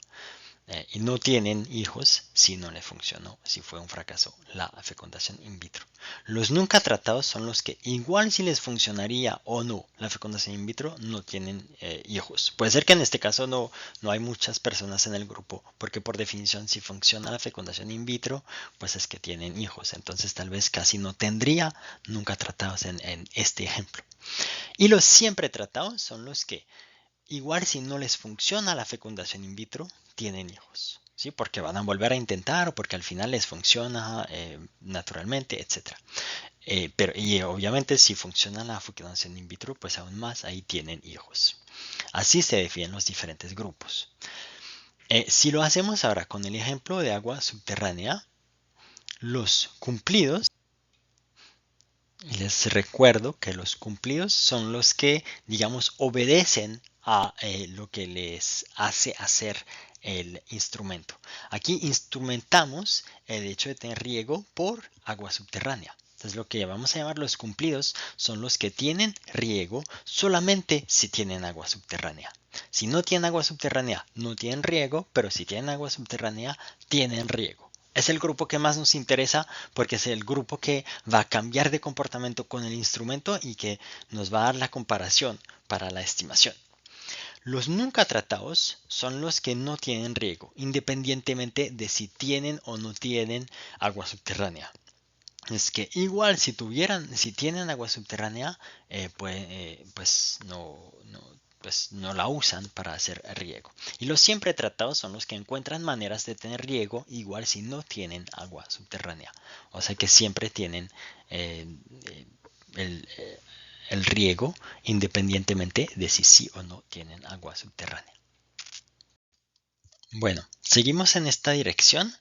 Y no tienen hijos si no le funcionó, si fue un fracaso la fecundación in vitro. Los nunca tratados son los que igual si les funcionaría o no la fecundación in vitro, no tienen hijos. Puede ser que en este caso no hay muchas personas en el grupo, porque por definición si funciona la fecundación in vitro, pues es que tienen hijos. Entonces tal vez casi no tendría nunca tratados en este ejemplo. Y los siempre tratados son los que igual si no les funciona la fecundación in vitro, tienen hijos, ¿sí? Porque van a volver a intentar o porque al final les funciona naturalmente, etc. Y obviamente si funciona la fecundación in vitro, pues aún más ahí tienen hijos. Así se definen los diferentes grupos. Si lo hacemos ahora con el ejemplo de agua subterránea, los cumplidos, les recuerdo que los cumplidos son los que, digamos, obedecen a lo que les hace hacer el instrumento. Aquí instrumentamos el hecho de tener riego por agua subterránea. Entonces lo que vamos a llamar los cumplidos son los que tienen riego solamente si tienen agua subterránea. Si no tienen agua subterránea, no tienen riego, pero si tienen agua subterránea, tienen riego. Es el grupo que más nos interesa porque es el grupo que va a cambiar de comportamiento con el instrumento y que nos va a dar la comparación para la estimación. Los nunca tratados son los que no tienen riego, independientemente de si tienen o no tienen agua subterránea. Es que igual si tienen agua subterránea, pues no la usan para hacer riego. Y los siempre tratados son los que encuentran maneras de tener riego igual si no tienen agua subterránea. O sea que siempre tienen eh, el, el riego independientemente de si sí o no tienen agua subterránea. Bueno, seguimos en esta dirección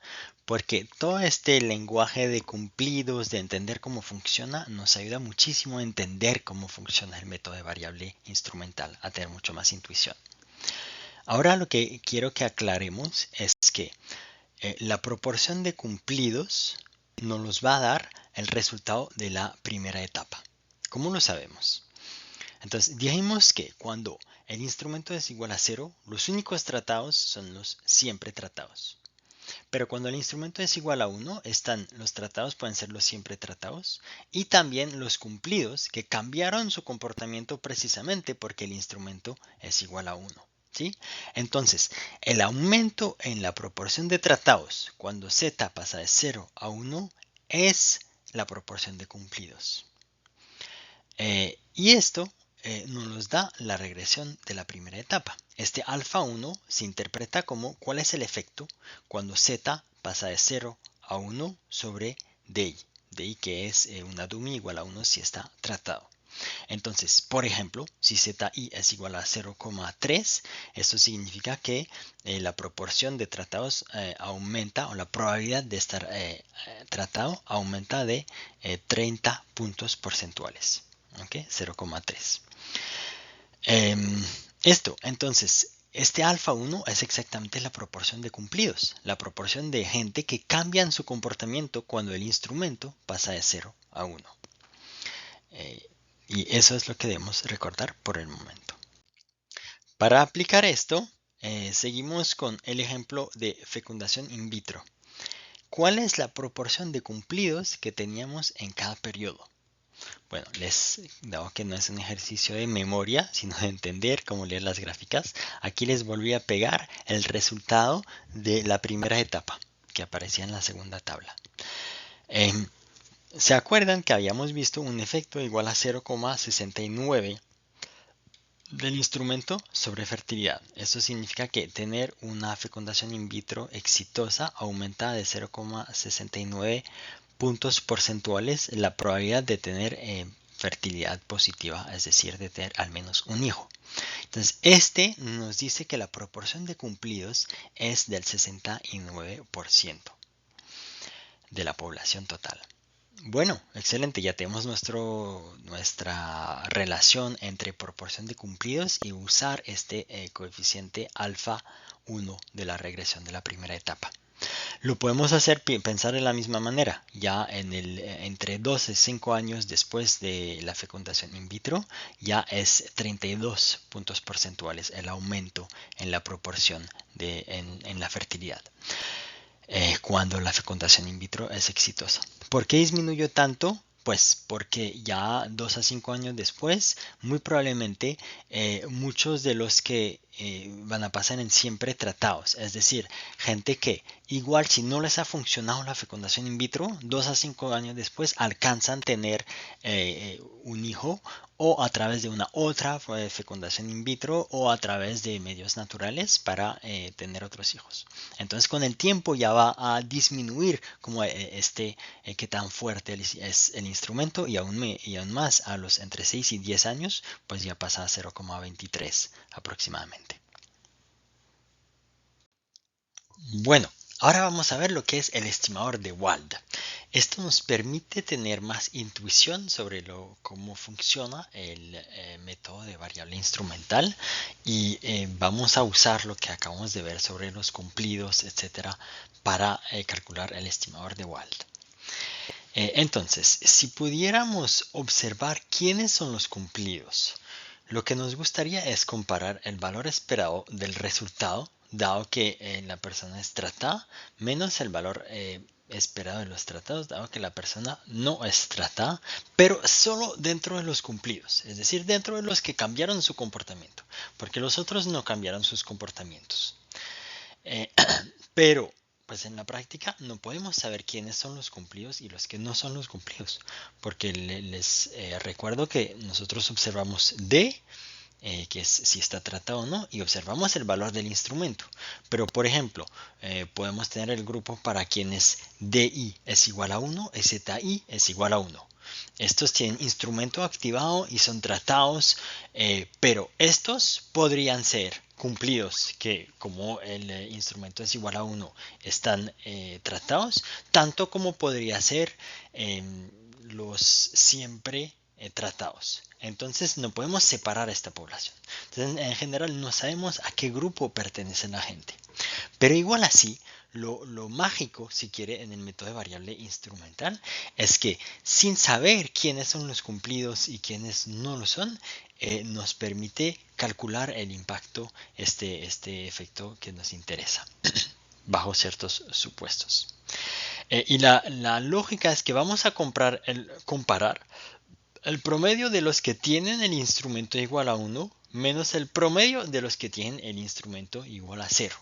porque todo este lenguaje de cumplidos, de entender cómo funciona, nos ayuda muchísimo a entender cómo funciona el método de variable instrumental, a tener mucho más intuición. Ahora lo que quiero que aclaremos es que la proporción de cumplidos nos va a dar el resultado de la primera etapa. ¿Cómo lo sabemos? Entonces, dijimos que cuando el instrumento es igual a 0, los únicos tratados son los siempre tratados. Pero cuando el instrumento es igual a 1, los tratados pueden ser los siempre tratados y también los cumplidos que cambiaron su comportamiento precisamente porque el instrumento es igual a 1. ¿Sí? Entonces, el aumento en la proporción de tratados cuando z pasa de 0 a 1 es la proporción de cumplidos. Y esto nos da la regresión de la primera etapa. Este alfa 1 se interpreta como cuál es el efecto cuando z pasa de 0 a 1 sobre di. Di que es una dummy igual a 1 si está tratado. Entonces, por ejemplo, si zi es igual a 0,3, esto significa que la proporción de tratados aumenta o la probabilidad de estar tratado aumenta de 30 puntos porcentuales. ¿Okay? 0,3. Entonces, este alfa 1 es exactamente la proporción de cumplidos, la proporción de gente que cambian su comportamiento cuando el instrumento pasa de 0 a 1. Y eso es lo que debemos recordar por el momento. Para aplicar esto, seguimos con el ejemplo de fecundación in vitro. ¿Cuál es la proporción de cumplidos que teníamos en cada periodo? Bueno, dado que no es un ejercicio de memoria, sino de entender cómo leer las gráficas, aquí les volví a pegar el resultado de la primera etapa que aparecía en la segunda tabla. ¿Se acuerdan que habíamos visto un efecto igual a 0,69 del instrumento sobre fertilidad. Esto significa que tener una fecundación in vitro exitosa aumenta de 0,69 puntos porcentuales la probabilidad de tener fertilidad positiva, es decir, de tener al menos un hijo. Entonces, este nos dice que la proporción de cumplidos es del 69% de la población total. Bueno, excelente, ya tenemos nuestra relación entre proporción de cumplidos y usar este coeficiente alfa 1 de la regresión de la primera etapa. Lo podemos hacer pensar de la misma manera, ya entre 2 y 5 años después de la fecundación in vitro, ya es 32 puntos porcentuales el aumento en la proporción en la fertilidad cuando la fecundación in vitro es exitosa. ¿Por qué disminuyó tanto? Pues porque ya 2 a 5 años después, muy probablemente muchos de los que van a pasar en siempre tratados, es decir, gente que igual si no les ha funcionado la fecundación in vitro, 2 a 5 años después alcanzan tener un hijo o a través de una otra fecundación in vitro o a través de medios naturales para tener otros hijos. Entonces con el tiempo ya va a disminuir como qué tan fuerte es el instrumento y aún más a los entre 6 y 10 años pues ya pasa a 0,23 aproximadamente. Bueno, ahora vamos a ver lo que es el estimador de Wald. Esto nos permite tener más intuición sobre cómo funciona el método de variable instrumental y vamos a usar lo que acabamos de ver sobre los cumplidos, etcétera, para calcular el estimador de Wald. Entonces, si pudiéramos observar quiénes son los cumplidos, lo que nos gustaría es comparar el valor esperado del resultado, dado que la persona es tratada, menos el valor esperado de los tratados, dado que la persona no es tratada, pero solo dentro de los cumplidos, es decir, dentro de los que cambiaron su comportamiento, porque los otros no cambiaron sus comportamientos. Pero pues en la práctica no podemos saber quiénes son los cumplidos y los que no son los cumplidos, porque les recuerdo que nosotros observamos D, que es si está tratado o no, y observamos el valor del instrumento. Pero por ejemplo, podemos tener el grupo para quienes DI es igual a 1 y ZI es igual a 1. Estos tienen instrumento activado y son tratados, pero estos podrían ser cumplidos que como el instrumento es igual a 1 están tratados, tanto como podría ser los siempre tratados. Entonces no podemos separar esta población. Entonces, en general no sabemos a qué grupo pertenece la gente. Pero igual así, lo mágico, si quiere, en el método de variable instrumental es que sin saber quiénes son los cumplidos y quiénes no lo son, nos permite calcular el impacto, este efecto que nos interesa, bajo ciertos supuestos. Y la lógica es que vamos a comparar el promedio de los que tienen el instrumento igual a 1 menos el promedio de los que tienen el instrumento igual a 0.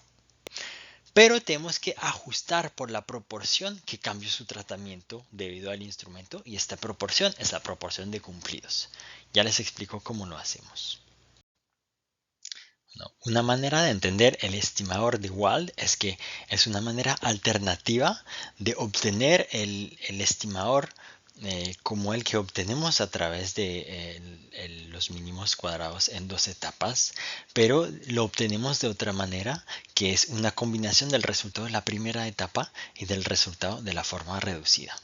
Pero tenemos que ajustar por la proporción que cambió su tratamiento debido al instrumento y esta proporción es la proporción de cumplidos. Ya les explico cómo lo hacemos. No, una manera de entender el estimador de Wald es que es una manera alternativa de obtener el estimador como el que obtenemos a través de los mínimos cuadrados en dos etapas, pero lo obtenemos de otra manera, que es una combinación del resultado de la primera etapa y del resultado de la forma reducida.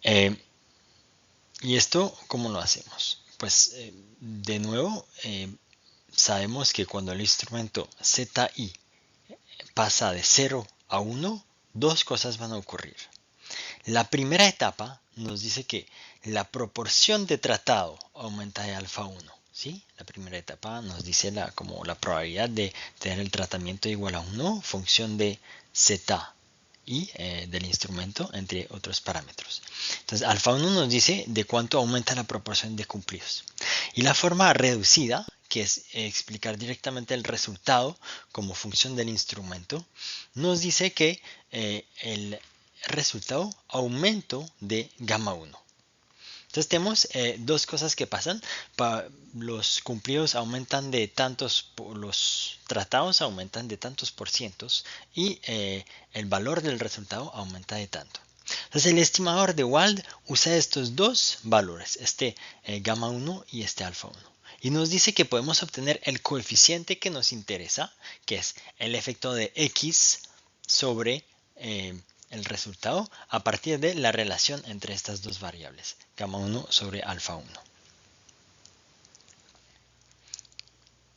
¿Y esto cómo lo hacemos? Pues de nuevo, sabemos que cuando el instrumento ZI pasa de 0 a 1, dos cosas van a ocurrir. La primera etapa nos dice que la proporción de tratado aumenta de alfa 1. ¿Sí? La primera etapa nos dice como la probabilidad de tener el tratamiento igual a 1, función de Z y del instrumento, entre otros parámetros. Entonces, alfa 1 nos dice de cuánto aumenta la proporción de cumplidos. Y la forma reducida, que es explicar directamente el resultado como función del instrumento, nos dice que el resultado aumento de gamma 1. Entonces tenemos dos cosas que pasan. Los cumplidos aumentan de tantos, los tratados aumentan de tantos por cientos y el valor del resultado aumenta de tanto. Entonces el estimador de Wald usa estos dos valores, este gamma 1 y este alfa 1. Y nos dice que podemos obtener el coeficiente que nos interesa, que es el efecto de X sobre el resultado a partir de la relación entre estas dos variables, gamma 1 sobre alfa 1.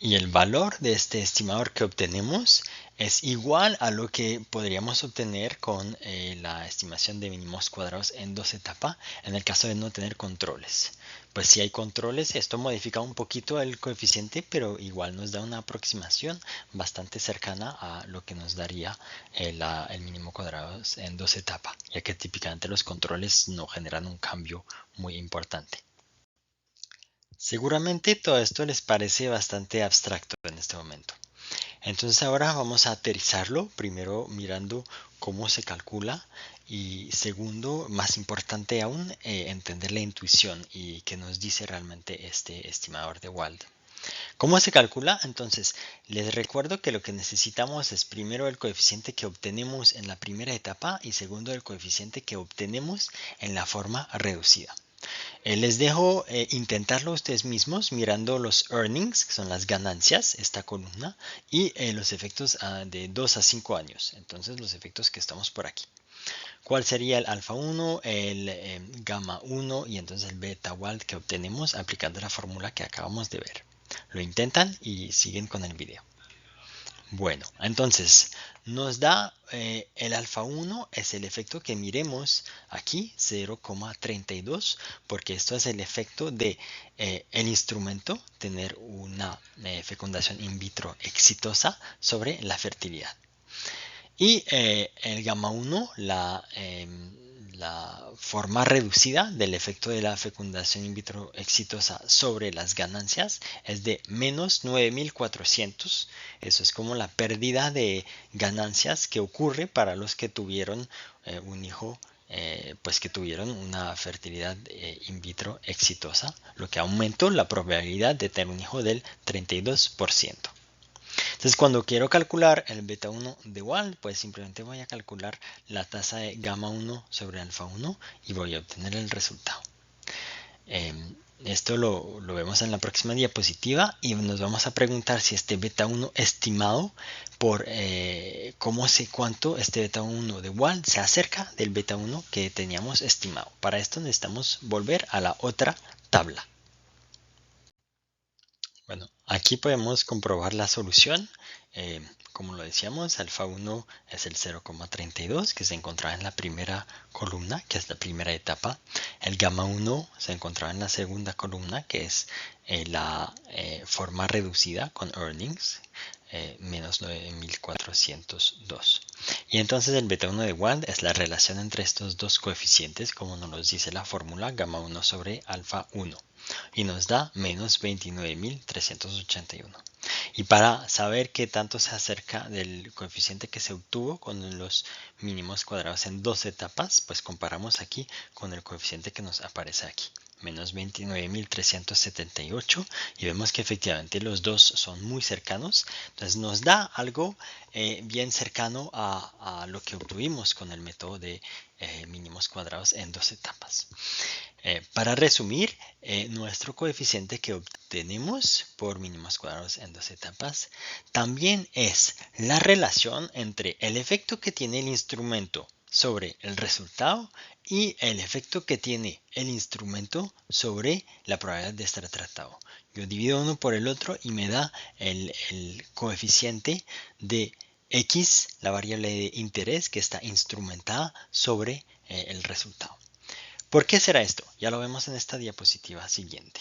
Y el valor de este estimador que obtenemos es igual a lo que podríamos obtener con la estimación de mínimos cuadrados en dos etapas en el caso de no tener controles. Pues si hay controles, esto modifica un poquito el coeficiente, pero igual nos da una aproximación bastante cercana a lo que nos daría el mínimo cuadrado en dos etapas, ya que típicamente los controles no generan un cambio muy importante. Seguramente todo esto les parece bastante abstracto en este momento. Entonces ahora vamos a aterrizarlo, primero mirando cómo se calcula y segundo, más importante aún, entender la intuición y qué nos dice realmente este estimador de Wald. ¿Cómo se calcula? Entonces, les recuerdo que lo que necesitamos es primero el coeficiente que obtenemos en la primera etapa y segundo el coeficiente que obtenemos en la forma reducida. Les dejo intentarlo ustedes mismos mirando los earnings, que son las ganancias, esta columna, y los efectos de 2 a 5 años. Entonces los efectos que estamos por aquí. ¿Cuál sería el alfa 1, el gamma 1 y entonces el beta Wald que obtenemos aplicando la fórmula que acabamos de ver? Lo intentan y siguen con el video. Bueno, entonces nos da el alfa 1 es el efecto que miremos aquí 0,32 porque esto es el efecto de el instrumento tener una fecundación in vitro exitosa sobre la fertilidad. Y el gamma 1, la forma reducida del efecto de la fecundación in vitro exitosa sobre las ganancias es de menos 9400. Eso es como la pérdida de ganancias que ocurre para los que tuvieron un hijo, pues que tuvieron una fertilidad in vitro exitosa, lo que aumentó la probabilidad de tener un hijo del 32%. Entonces, cuando quiero calcular el beta 1 de Wald, pues simplemente voy a calcular la tasa de gamma 1 sobre alfa 1 y voy a obtener el resultado. Esto lo vemos en la próxima diapositiva y nos vamos a preguntar si este beta 1 estimado por cuánto este beta 1 de Wald se acerca del beta 1 que teníamos estimado. Para esto necesitamos volver a la otra tabla. Bueno, aquí podemos comprobar la solución. Como lo decíamos, alfa 1 es el 0,32 que se encontraba en la primera columna, que es la primera etapa. El gamma 1 se encontraba en la segunda columna, que es la forma reducida con earnings, menos 9402. Y entonces el beta 1 de Wald es la relación entre estos dos coeficientes, como nos dice la fórmula, gamma 1 sobre alfa 1. Y nos da menos 29.381. Y para saber qué tanto se acerca del coeficiente que se obtuvo con los mínimos cuadrados en dos etapas, pues comparamos aquí con el coeficiente que nos aparece aquí, menos 29.378, y vemos que efectivamente los dos son muy cercanos. Entonces nos da algo bien cercano a lo que obtuvimos con el método de mínimos cuadrados en dos etapas. Para resumir, nuestro coeficiente que obtenemos por mínimos cuadrados en dos etapas también es la relación entre el efecto que tiene el instrumento sobre el resultado y el efecto que tiene el instrumento sobre la probabilidad de estar tratado. Yo divido uno por el otro y me da el coeficiente de X, la variable de interés que está instrumentada sobre el resultado. ¿Por qué será esto? Ya lo vemos en esta diapositiva siguiente.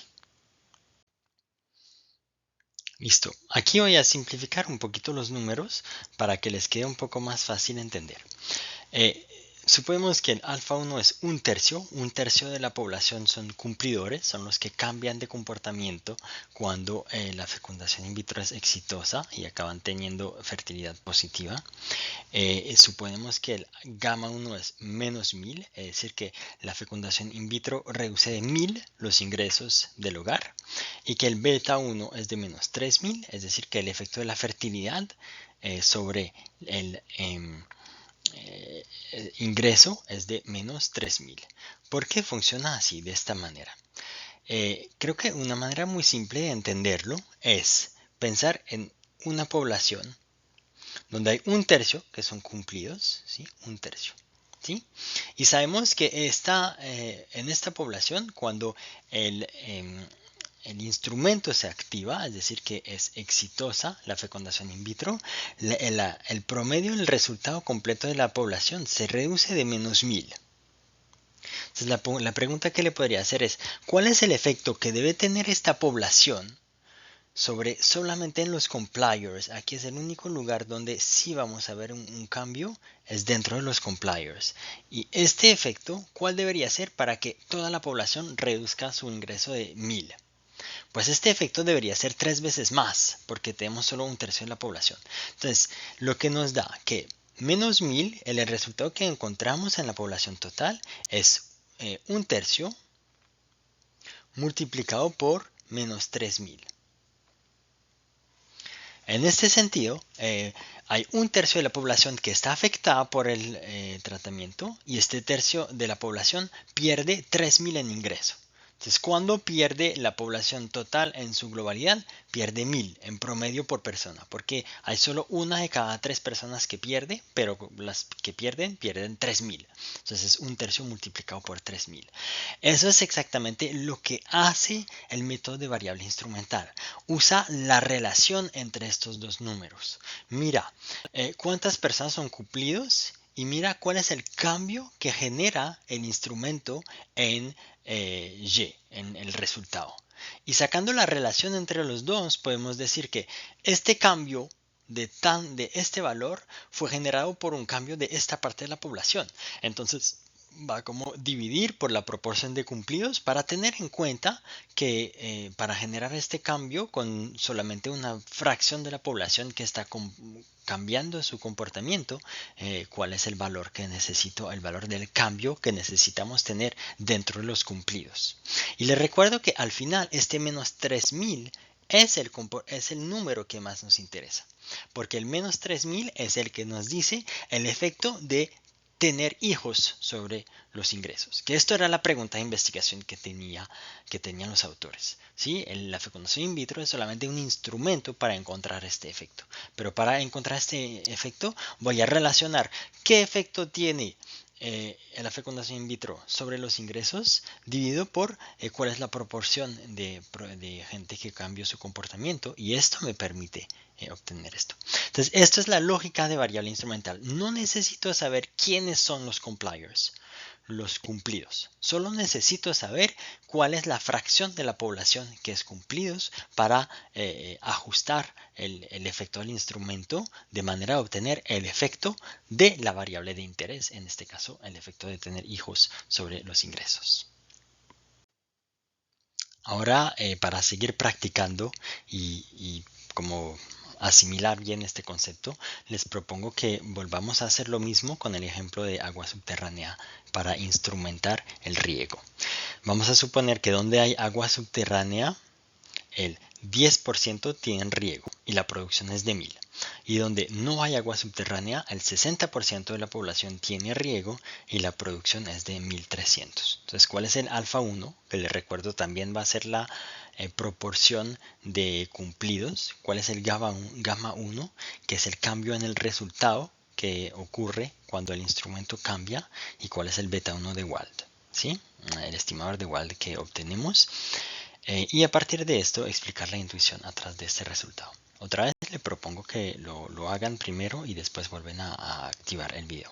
Listo. Aquí voy a simplificar un poquito los números para que les quede un poco más fácil entender. Suponemos que el alfa 1 es un tercio de la población son cumplidores, son los que cambian de comportamiento cuando la fecundación in vitro es exitosa y acaban teniendo fertilidad positiva. Suponemos que el gamma 1 es menos 1000, es decir, que la fecundación in vitro reduce de 1000 los ingresos del hogar, y que el beta 1 es de menos 3000, es decir, que el efecto de la fertilidad sobre el ingreso es de menos 3000. ¿Por qué funciona así, de esta manera? Creo que una manera muy simple de entenderlo es pensar en una población donde hay un tercio que son cumplidos, ¿sí? Un tercio, ¿sí? Y sabemos que en esta población, cuando el instrumento se activa, es decir, que es exitosa la fecundación in vitro, el promedio, el resultado completo de la población se reduce de menos 1000. Entonces la pregunta que le podría hacer es, ¿cuál es el efecto que debe tener esta población sobre solamente en los compliers? Aquí es el único lugar donde sí vamos a ver un cambio, es dentro de los compliers. Y este efecto, ¿cuál debería ser para que toda la población reduzca su ingreso de 1000? Pues este efecto debería ser 3 veces más, porque tenemos solo un tercio de la población. Entonces, lo que nos da que menos 1000, el resultado que encontramos en la población total es un tercio multiplicado por menos 3000. En este sentido, hay un tercio de la población que está afectada por el tratamiento, y este tercio de la población pierde 3000 en ingreso. Entonces, cuando pierde la población total en su globalidad, pierde 1000 en promedio por persona, porque hay solo una de cada 3 personas que pierde, pero las que pierden 3000. Entonces es un tercio multiplicado por 3000. Eso es exactamente lo que hace el método de variable instrumental. Usa la relación entre estos dos números. Mira cuántas personas son cumplidos y mira cuál es el cambio que genera el instrumento en Y, en el resultado. Y sacando la relación entre los dos, podemos decir que este cambio de este valor fue generado por un cambio de esta parte de la población. Entonces va como dividir por la proporción de cumplidos para tener en cuenta que para generar este cambio con solamente una fracción de la población que está cambiando su comportamiento, cuál es el valor que necesito, el valor del cambio que necesitamos tener dentro de los cumplidos. Y les recuerdo que al final este menos 3000 es el número que más nos interesa, porque el menos 3000 es el que nos dice el efecto de tener hijos sobre los ingresos. Que esto era la pregunta de investigación que tenían los autores. ¿Sí? La fecundación in vitro es solamente un instrumento para encontrar este efecto. Pero para encontrar este efecto voy a relacionar qué efecto tiene la fecundación in vitro sobre los ingresos dividido por cuál es la proporción de gente que cambió su comportamiento, y esto me permite obtener esto. Entonces, esto es la lógica de variable instrumental. No necesito saber quiénes son los compliers, los cumplidos. Solo necesito saber cuál es la fracción de la población que es cumplidos para ajustar el efecto del instrumento de manera a obtener el efecto de la variable de interés, en este caso el efecto de tener hijos sobre los ingresos. Ahora, para seguir practicando y como asimilar bien este concepto, les propongo que volvamos a hacer lo mismo con el ejemplo de agua subterránea para instrumentar el riego. Vamos a suponer que donde hay agua subterránea, el 10% tienen riego y la producción es de 1000. Y donde no hay agua subterránea, el 60% de la población tiene riego y la producción es de 1300. Entonces, ¿cuál es el alfa 1? Que les recuerdo también va a ser la proporción de cumplidos. ¿Cuál es el gamma 1? Que es el cambio en el resultado que ocurre cuando el instrumento cambia. ¿Y cuál es el beta 1 de Wald? ¿Sí? El estimador de Wald que obtenemos. Y a partir de esto explicar la intuición atrás de este resultado. Otra vez le propongo que lo hagan primero y después vuelven a activar el video.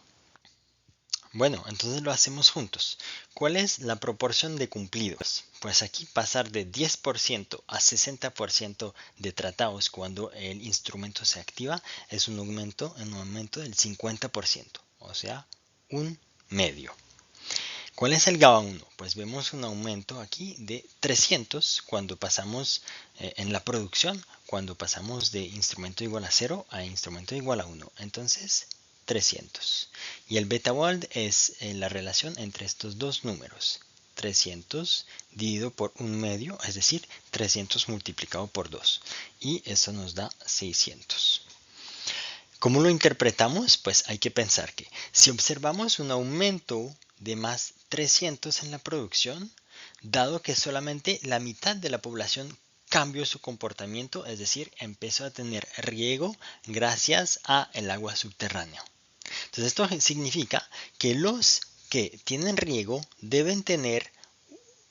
Bueno, entonces lo hacemos juntos. ¿Cuál es la proporción de cumplidos? Pues aquí pasar de 10% a 60% de tratados cuando el instrumento se activa es un aumento del 50%, o sea, un medio. ¿Cuál es el GABA 1? Pues vemos un aumento aquí de 300 cuando pasamos en la producción, cuando pasamos de instrumento igual a 0 a instrumento igual a 1. Entonces, 300. Y el beta wald es la relación entre estos dos números. 300 dividido por un medio, es decir, 300 multiplicado por 2. Y eso nos da 600. ¿Cómo lo interpretamos? Pues hay que pensar que si observamos un aumento de más 300 en la producción, dado que solamente la mitad de la población cambió su comportamiento, es decir, empezó a tener riego gracias a el agua subterránea. Entonces esto significa que los que tienen riego deben tener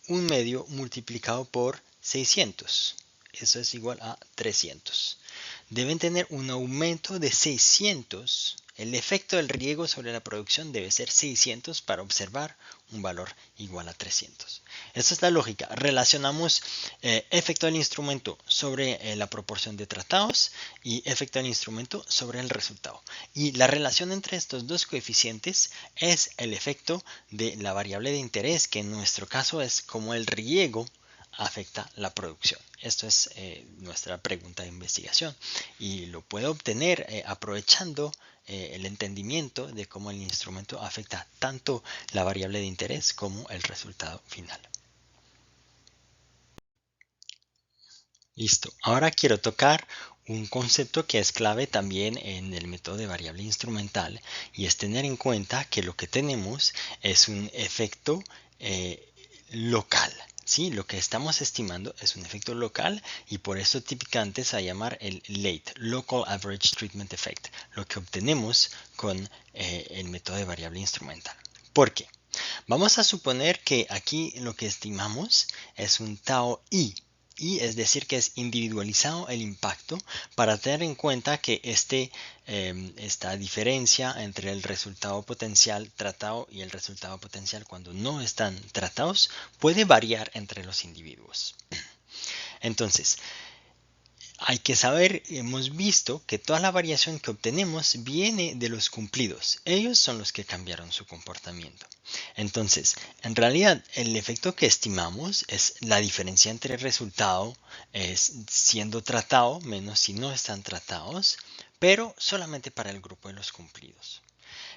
un medio multiplicado por 600. Eso es igual a 300. Deben tener un aumento de 600. El efecto del riego sobre la producción debe ser 600 para observar un valor igual a 300. Esta es la lógica. Relacionamos efecto del instrumento sobre la proporción de tratados y efecto del instrumento sobre el resultado. Y la relación entre estos dos coeficientes es el efecto de la variable de interés, que en nuestro caso es como el riego afecta la producción. Esto es nuestra pregunta de investigación y lo puedo obtener aprovechando el entendimiento de cómo el instrumento afecta tanto la variable de interés como el resultado final. Listo. Ahora quiero tocar un concepto que es clave también en el método de variable instrumental y es tener en cuenta que lo que tenemos es un efecto local. ¿Sí? Lo que estamos estimando es un efecto local y por eso típicamente se va a llamar el LATE, Local Average Treatment Effect, lo que obtenemos con el método de variable instrumental. ¿Por qué? Vamos a suponer que aquí lo que estimamos es un tau i. Y es decir que es individualizado el impacto para tener en cuenta que esta diferencia entre el resultado potencial tratado y el resultado potencial cuando no están tratados puede variar entre los individuos. Entonces, hay que saber, hemos visto que toda la variación que obtenemos viene de los cumplidos. Ellos son los que cambiaron su comportamiento. Entonces, en realidad, el efecto que estimamos es la diferencia entre el resultado siendo tratado menos si no están tratados, pero solamente para el grupo de los cumplidos.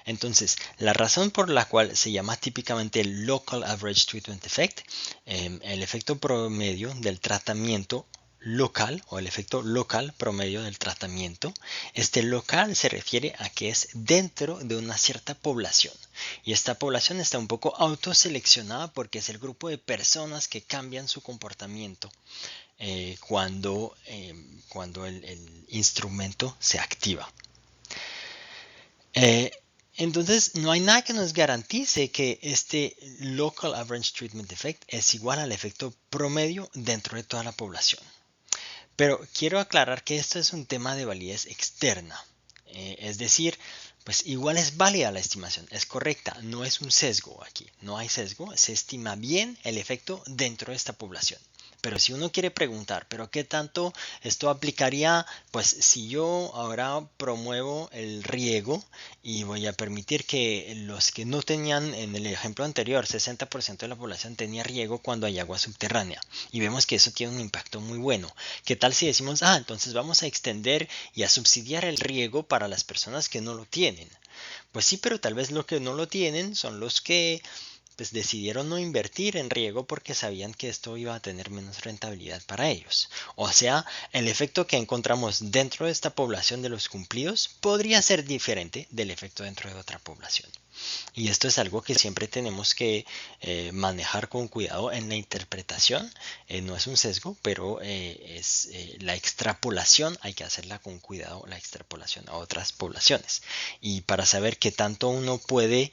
Entonces, la razón por la cual se llama típicamente el Local Average Treatment Effect, el efecto promedio del tratamiento local o el efecto local promedio del tratamiento. Este local se refiere a que es dentro de una cierta población y esta población está un poco autoseleccionada porque es el grupo de personas que cambian su comportamiento cuando el instrumento se activa. Entonces, no hay nada que nos garantice que este Local Average Treatment Effect es igual al efecto promedio dentro de toda la población. Pero quiero aclarar que esto es un tema de validez externa. Es decir, pues igual es válida la estimación, es correcta, no es un sesgo aquí, no hay sesgo, se estima bien el efecto dentro de esta población. Pero si uno quiere preguntar, ¿pero qué tanto esto aplicaría? Pues si yo ahora promuevo el riego y voy a permitir que los que no tenían, en el ejemplo anterior, 60% de la población tenía riego cuando hay agua subterránea. Y vemos que eso tiene un impacto muy bueno. ¿Qué tal si decimos, entonces vamos a extender y a subsidiar el riego para las personas que no lo tienen? Pues sí, pero tal vez los que no lo tienen son los que pues decidieron no invertir en riego porque sabían que esto iba a tener menos rentabilidad para ellos. O sea, el efecto que encontramos dentro de esta población de los cumplidos podría ser diferente del efecto dentro de otra población. Y esto es algo que siempre tenemos que manejar con cuidado en la interpretación. No es un sesgo, pero es la extrapolación, hay que hacerla con cuidado, la extrapolación a otras poblaciones. Y para saber qué tanto uno puede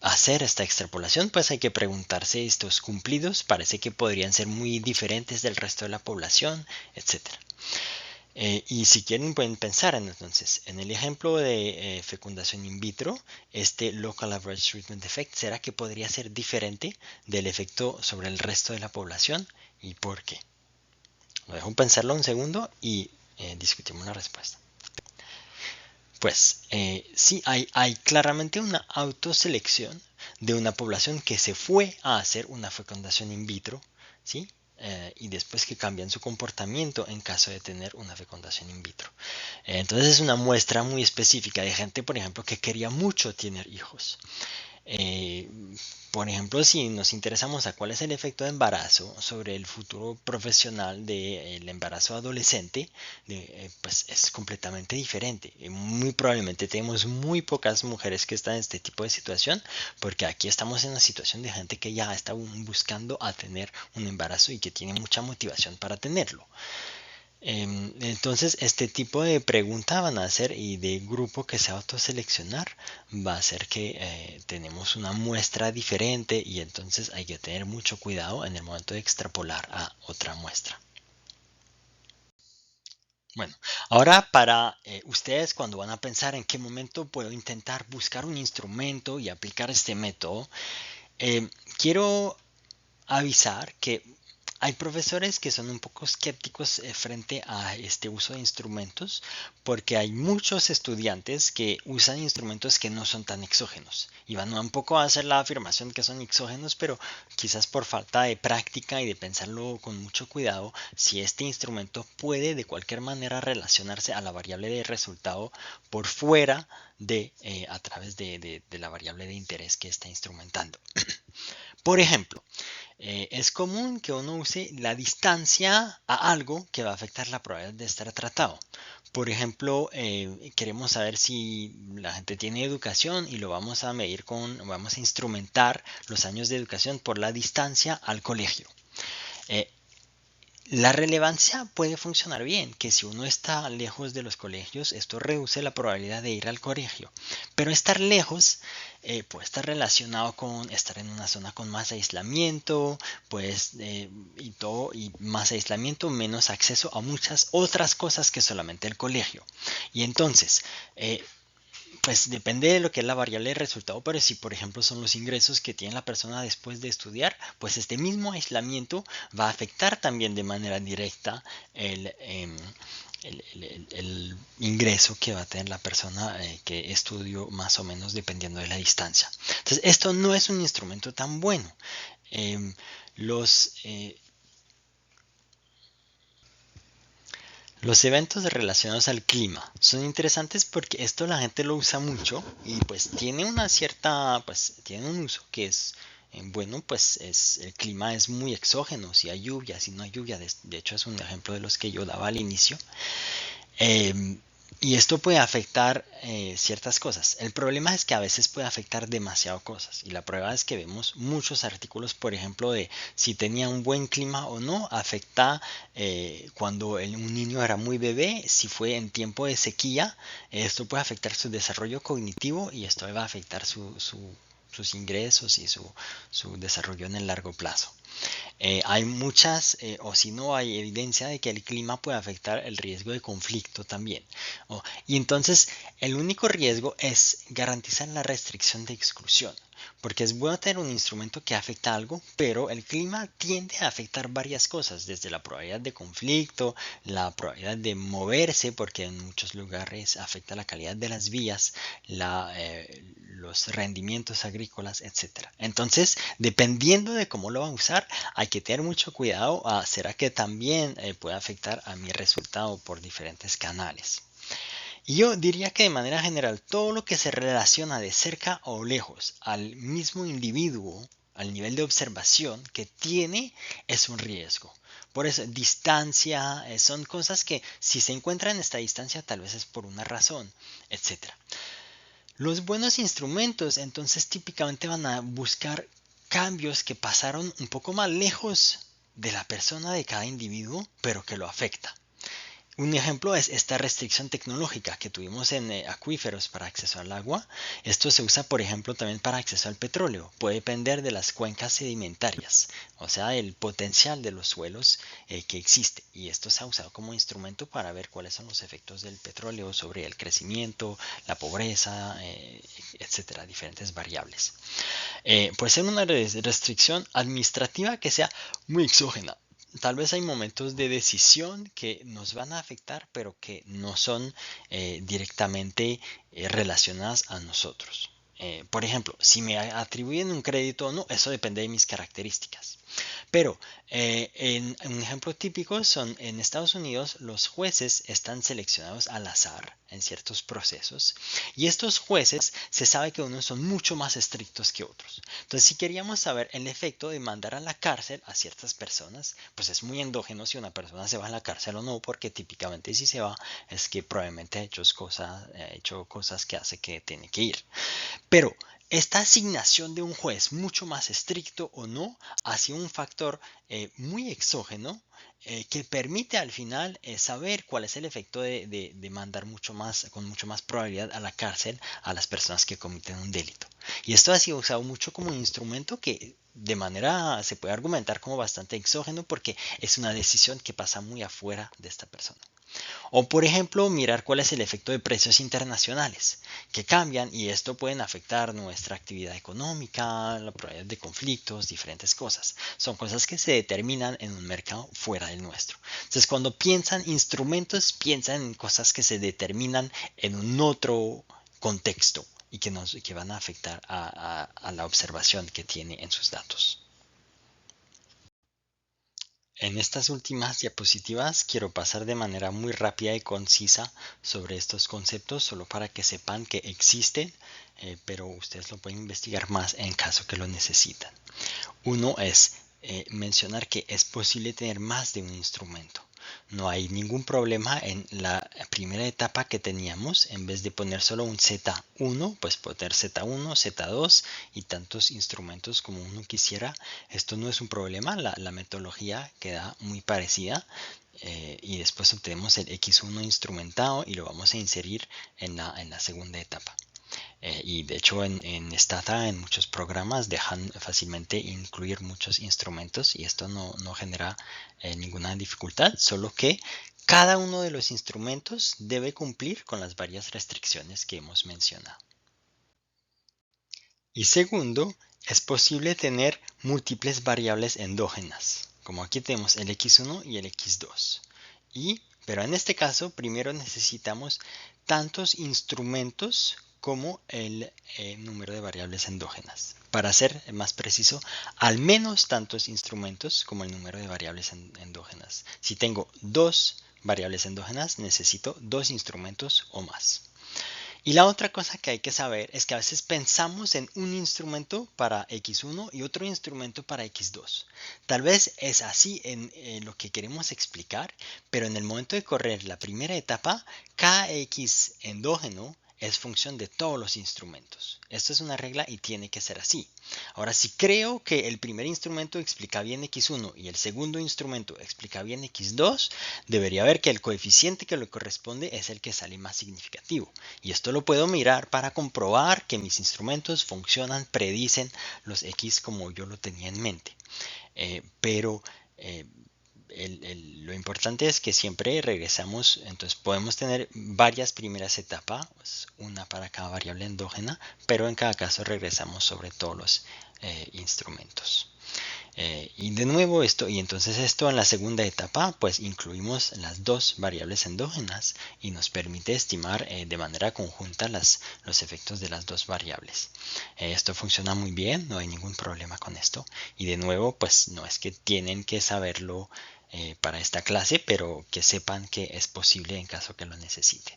hacer esta extrapolación, pues hay que preguntarse estos cumplidos, parece que podrían ser muy diferentes del resto de la población, etcétera. Y si quieren pueden pensar entonces en el ejemplo de fecundación in vitro, este Local Average Treatment Effect, ¿será que podría ser diferente del efecto sobre el resto de la población? ¿Y por qué? Lo dejo pensarlo un segundo y discutimos la respuesta. Pues sí, hay claramente una autoselección de una población que se fue a hacer una fecundación in vitro, ¿sí? Y después que cambian su comportamiento en caso de tener una fecundación in vitro. Entonces es una muestra muy específica de gente, por ejemplo, que quería mucho tener hijos. Eh, por ejemplo, si nos interesamos a cuál es el efecto de embarazo sobre el futuro profesional del embarazo adolescente, pues es completamente diferente. Muy probablemente tenemos muy pocas mujeres que están en este tipo de situación, porque aquí estamos en una situación de gente que ya está buscando a tener un embarazo y que tiene mucha motivación para tenerlo. Entonces, este tipo de pregunta van a hacer y de grupo que se va a autoseleccionar va a hacer que tenemos una muestra diferente y entonces hay que tener mucho cuidado en el momento de extrapolar a otra muestra. Bueno, ahora para ustedes cuando van a pensar en qué momento puedo intentar buscar un instrumento y aplicar este método, quiero avisar que hay profesores que son un poco escépticos frente a este uso de instrumentos porque hay muchos estudiantes que usan instrumentos que no son tan exógenos y van un poco a hacer la afirmación que son exógenos, pero quizás por falta de práctica y de pensarlo con mucho cuidado, si este instrumento puede de cualquier manera relacionarse a la variable de resultado por fuera de a través de la variable de interés que está instrumentando. Por ejemplo, es común que uno use la distancia a algo que va a afectar la probabilidad de estar tratado. Por ejemplo, queremos saber si la gente tiene educación y lo vamos a medir vamos a instrumentar los años de educación por la distancia al colegio. Eh, la relevancia puede funcionar bien, que si uno está lejos de los colegios, esto reduce la probabilidad de ir al colegio. Pero estar lejos puede estar relacionado con estar en una zona con más aislamiento, pues, y más aislamiento, menos acceso a muchas otras cosas que solamente el colegio. Y entonces, pues depende de lo que es la variable de resultado, pero si por ejemplo son los ingresos que tiene la persona después de estudiar, pues este mismo aislamiento va a afectar también de manera directa el ingreso que va a tener la persona que estudió más o menos dependiendo de la distancia. Entonces esto no es un instrumento tan bueno. Eh, los, eh, Los eventos relacionados al clima son interesantes porque esto la gente lo usa mucho y pues tiene una cierta, pues tiene un uso que es bueno, pues el clima es muy exógeno, si hay lluvia, si no hay lluvia, de hecho es un ejemplo de los que yo daba al inicio. Eh, y esto puede afectar ciertas cosas. El problema es que a veces puede afectar demasiado cosas. Y la prueba es que vemos muchos artículos, por ejemplo, de si tenía un buen clima o no, afecta cuando un niño era muy bebé, si fue en tiempo de sequía, esto puede afectar su desarrollo cognitivo y esto va a afectar sus ingresos y su desarrollo en el largo plazo. Hay muchas, o si no, hay evidencia de que el clima puede afectar el riesgo de conflicto también. Y entonces, el único riesgo es garantizar la restricción de exclusión. Porque es bueno tener un instrumento que afecta algo, pero el clima tiende a afectar varias cosas, desde la probabilidad de conflicto, la probabilidad de moverse, porque en muchos lugares afecta la calidad de las vías, los rendimientos agrícolas, etcétera. Entonces, dependiendo de cómo lo van a usar, hay que tener mucho cuidado. ¿Será que también puede afectar a mi resultado por diferentes canales? Y yo diría que de manera general, todo lo que se relaciona de cerca o lejos al mismo individuo, al nivel de observación que tiene, es un riesgo. Por eso, distancia, son cosas que si se encuentran en esta distancia, tal vez es por una razón, etcétera. Los buenos instrumentos entonces típicamente van a buscar cambios que pasaron un poco más lejos de la persona de cada individuo, pero que lo afecta. Un ejemplo es esta restricción tecnológica que tuvimos en acuíferos para acceso al agua. Esto se usa, por ejemplo, también para acceso al petróleo. Puede depender de las cuencas sedimentarias, o sea, el potencial de los suelos que existe. Y esto se ha usado como instrumento para ver cuáles son los efectos del petróleo sobre el crecimiento, la pobreza, etcétera, diferentes variables. Puede ser una restricción administrativa que sea muy exógena. tal vez hay momentos de decisión que nos van a afectar, pero que no son directamente relacionadas a nosotros. Por ejemplo, si me atribuyen un crédito o no, eso depende de mis características. Pero en un ejemplo típico son en Estados Unidos los jueces están seleccionados al azar en ciertos procesos y estos jueces se sabe que unos son mucho más estrictos que otros. Entonces si queríamos saber el efecto de mandar a la cárcel a ciertas personas, pues es muy endógeno si una persona se va a la cárcel o no, porque típicamente si se va es que probablemente ha hecho cosas que hace que tiene que ir. Pero esta asignación de un juez mucho más estricto o no ha sido un factor muy exógeno que permite al final saber cuál es el efecto de mandar mucho más, con mucho más probabilidad a la cárcel a las personas que cometen un delito. Y esto ha sido usado mucho como instrumento que de manera se puede argumentar como bastante exógeno porque es una decisión que pasa muy afuera de esta persona. O por ejemplo, mirar cuál es el efecto de precios internacionales que cambian y esto pueden afectar nuestra actividad económica, la probabilidad de conflictos, diferentes cosas. Son cosas que se determinan en un mercado fuera del nuestro. Entonces, cuando piensan instrumentos, piensan en cosas que se determinan en un otro contexto y que van a afectar a la observación que tiene en sus datos. En estas últimas diapositivas quiero pasar de manera muy rápida y concisa sobre estos conceptos, solo para que sepan que existen, pero ustedes lo pueden investigar más en caso que lo necesitan. Uno es mencionar que es posible tener más de un instrumento. No hay ningún problema en la primera etapa que teníamos, en vez de poner solo un Z1, pues poner Z1, Z2 y tantos instrumentos como uno quisiera. Esto no es un problema, la metodología queda muy parecida. Y después obtenemos el X1 instrumentado y lo vamos a inserir en la segunda etapa. Y de hecho en Stata, en muchos programas, dejan fácilmente incluir muchos instrumentos y esto no genera ninguna dificultad, solo que cada uno de los instrumentos debe cumplir con las varias restricciones que hemos mencionado. Y segundo, es posible tener múltiples variables endógenas, como aquí tenemos el X1 y el X2. Pero en este caso, primero necesitamos tantos instrumentos como el número de variables endógenas. Para ser más preciso, al menos tantos instrumentos como el número de variables endógenas. Si tengo dos variables endógenas, necesito dos instrumentos o más. Y la otra cosa que hay que saber es que a veces pensamos en un instrumento para X1 y otro instrumento para X2. Tal vez es así en lo que queremos explicar, pero en el momento de correr la primera etapa, cada X endógeno es función de todos los instrumentos. Esto es una regla y tiene que ser así. Ahora, si creo que el primer instrumento explica bien X1 y el segundo instrumento explica bien X2, debería ver que el coeficiente que le corresponde es el que sale más significativo. Y esto lo puedo mirar para comprobar que mis instrumentos funcionan, predicen los X como yo lo tenía en mente. Pero lo importante es que siempre regresamos, entonces podemos tener varias primeras etapas, una para cada variable endógena, pero en cada caso regresamos sobre todos los instrumentos. Y de nuevo y entonces esto en la segunda etapa, pues incluimos las dos variables endógenas y nos permite estimar de manera conjunta los efectos de las dos variables. Esto funciona muy bien, no hay ningún problema con esto. Y de nuevo, pues no es que tienen que saberlo para esta clase, pero que sepan que es posible en caso que lo necesiten.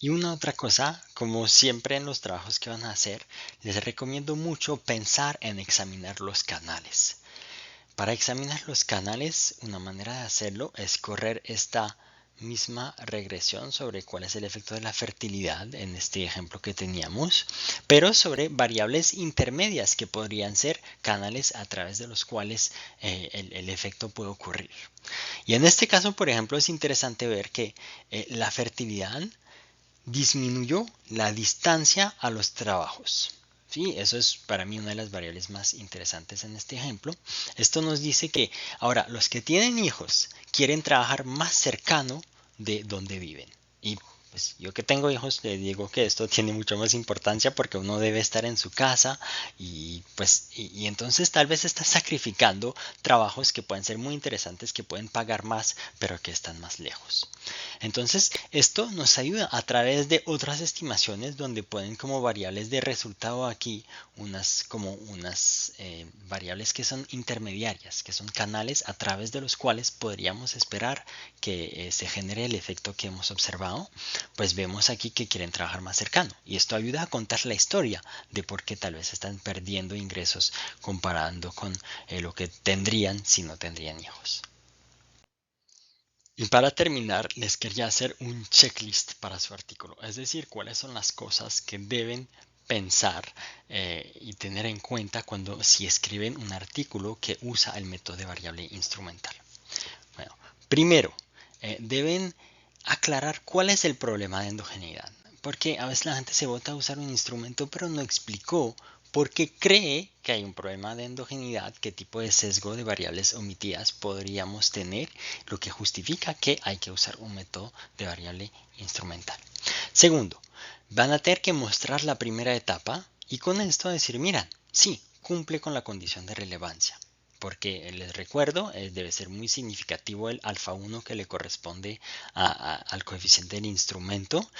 Y una otra cosa, como siempre en los trabajos que van a hacer, les recomiendo mucho pensar en examinar los canales. Para examinar los canales, una manera de hacerlo es correr esta misma regresión sobre cuál es el efecto de la fertilidad en este ejemplo que teníamos, pero sobre variables intermedias que podrían ser canales a través de los cuales el efecto puede ocurrir. Y en este caso, por ejemplo, es interesante ver que la fertilidad disminuyó la distancia a los trabajos. Sí, eso es para mí una de las variables más interesantes en este ejemplo. Esto nos dice que ahora los que tienen hijos quieren trabajar más cercano de donde viven. Y pues yo que tengo hijos le digo que esto tiene mucho más importancia porque uno debe estar en su casa y pues y entonces tal vez está sacrificando trabajos que pueden ser muy interesantes, que pueden pagar más, pero que están más lejos. Entonces, esto nos ayuda a través de otras estimaciones donde pueden como variables de resultado aquí, unas variables que son intermediarias, que son canales a través de los cuales podríamos esperar que se genere el efecto que hemos observado. Pues vemos aquí que quieren trabajar más cercano y esto ayuda a contar la historia de por qué tal vez están perdiendo ingresos comparando con lo que tendrían si no tendrían hijos. Y para terminar, les quería hacer un checklist para su artículo, es decir, cuáles son las cosas que deben pensar y tener en cuenta cuando si escriben un artículo que usa el método de variable instrumental. Bueno, primero, deben aclarar cuál es el problema de endogeneidad, porque a veces la gente se bota a usar un instrumento pero no explicó por qué cree que hay un problema de endogeneidad, qué tipo de sesgo de variables omitidas podríamos tener, lo que justifica que hay que usar un método de variable instrumental. Segundo, van a tener que mostrar la primera etapa y con esto decir, mira, sí, cumple con la condición de relevancia. Porque les recuerdo, debe ser muy significativo el alfa 1 que le corresponde al coeficiente del instrumento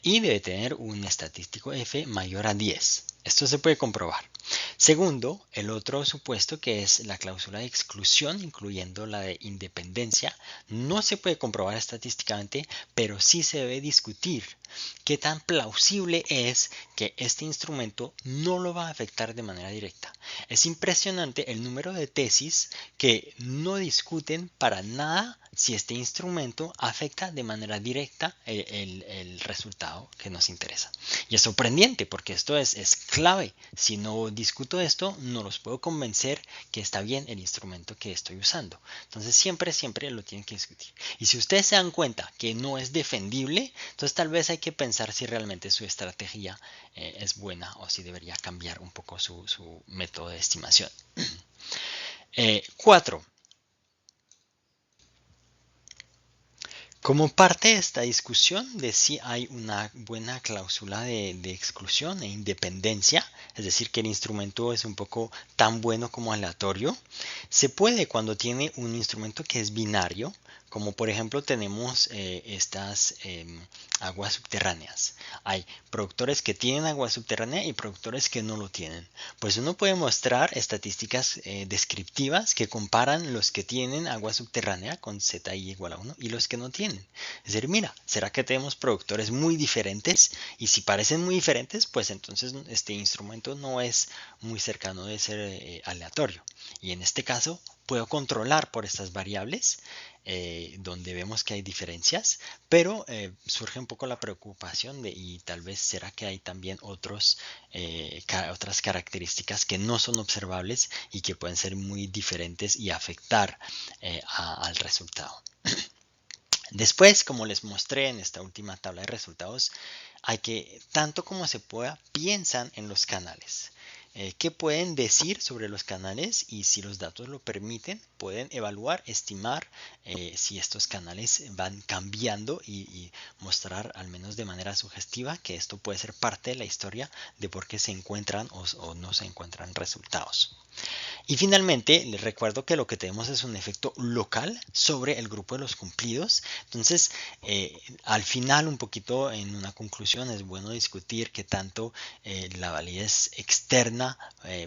y debe tener un estadístico F mayor a 10. Esto se puede comprobar. Segundo, el otro supuesto que es la cláusula de exclusión, incluyendo la de independencia, no se puede comprobar estadísticamente, pero sí se debe discutir qué tan plausible es que este instrumento no lo va a afectar de manera directa. Es impresionante el número de tesis que no discuten para nada si este instrumento afecta de manera directa el resultado que nos interesa. Y es sorprendente porque esto es clave. Si no discuto esto, no los puedo convencer que está bien el instrumento que estoy usando. Entonces siempre lo tienen que discutir. Y si ustedes se dan cuenta que no es defendible, entonces tal vez hay que pensar si realmente su estrategia es buena o si debería cambiar un poco su método de estimación. 4. Como parte de esta discusión de si hay una buena cláusula de exclusión e independencia, es decir, que el instrumento es un poco tan bueno como aleatorio, se puede cuando tiene un instrumento que es binario, como por ejemplo tenemos estas aguas subterráneas. Hay productores que tienen agua subterránea y productores que no lo tienen. Pues uno puede mostrar estadísticas descriptivas que comparan los que tienen agua subterránea con ZI igual a 1 y los que no tienen. Es decir, mira, ¿será que tenemos productores muy diferentes? Y si parecen muy diferentes, pues entonces este instrumento no es muy cercano de ser aleatorio. Y en este caso puedo controlar por estas variables donde vemos que hay diferencias, pero surge un poco la preocupación de y tal vez será que hay también otras características que no son observables y que pueden ser muy diferentes y afectar al resultado. Después, como les mostré en esta última tabla de resultados, hay que, tanto como se pueda, piensan en los canales. ¿Qué pueden decir sobre los canales? Y si los datos lo permiten, pueden evaluar, estimar si estos canales van cambiando y mostrar, al menos de manera sugestiva, que esto puede ser parte de la historia de por qué se encuentran o no se encuentran resultados. Y finalmente, les recuerdo que lo que tenemos es un efecto local sobre el grupo de los cumplidos. Entonces, al final, un poquito en una conclusión, es bueno discutir qué tanto la validez externa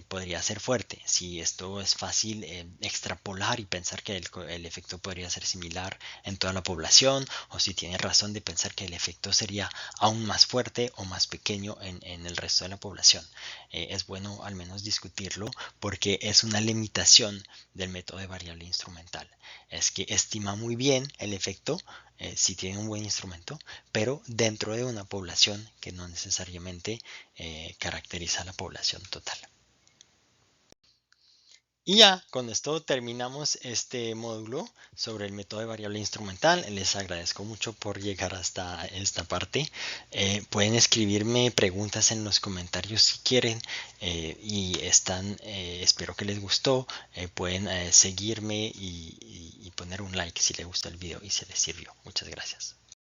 podría ser fuerte. Si esto es fácil extrapolar y pensar que el efecto podría ser similar en toda la población, o si tiene razón de pensar que el efecto sería aún más fuerte o más pequeño en el resto de la población. Es bueno al menos discutirlo porque es una limitación del método de variable instrumental. Es que estima muy bien el efecto si tiene un buen instrumento, pero dentro de una población que no necesariamente caracteriza a la población total. Y ya, con esto terminamos este módulo sobre el método de variable instrumental. Les agradezco mucho por llegar hasta esta parte. Pueden escribirme preguntas en los comentarios si quieren espero que les gustó. Pueden seguirme y poner un like si les gustó el video y si les sirvió. Muchas gracias.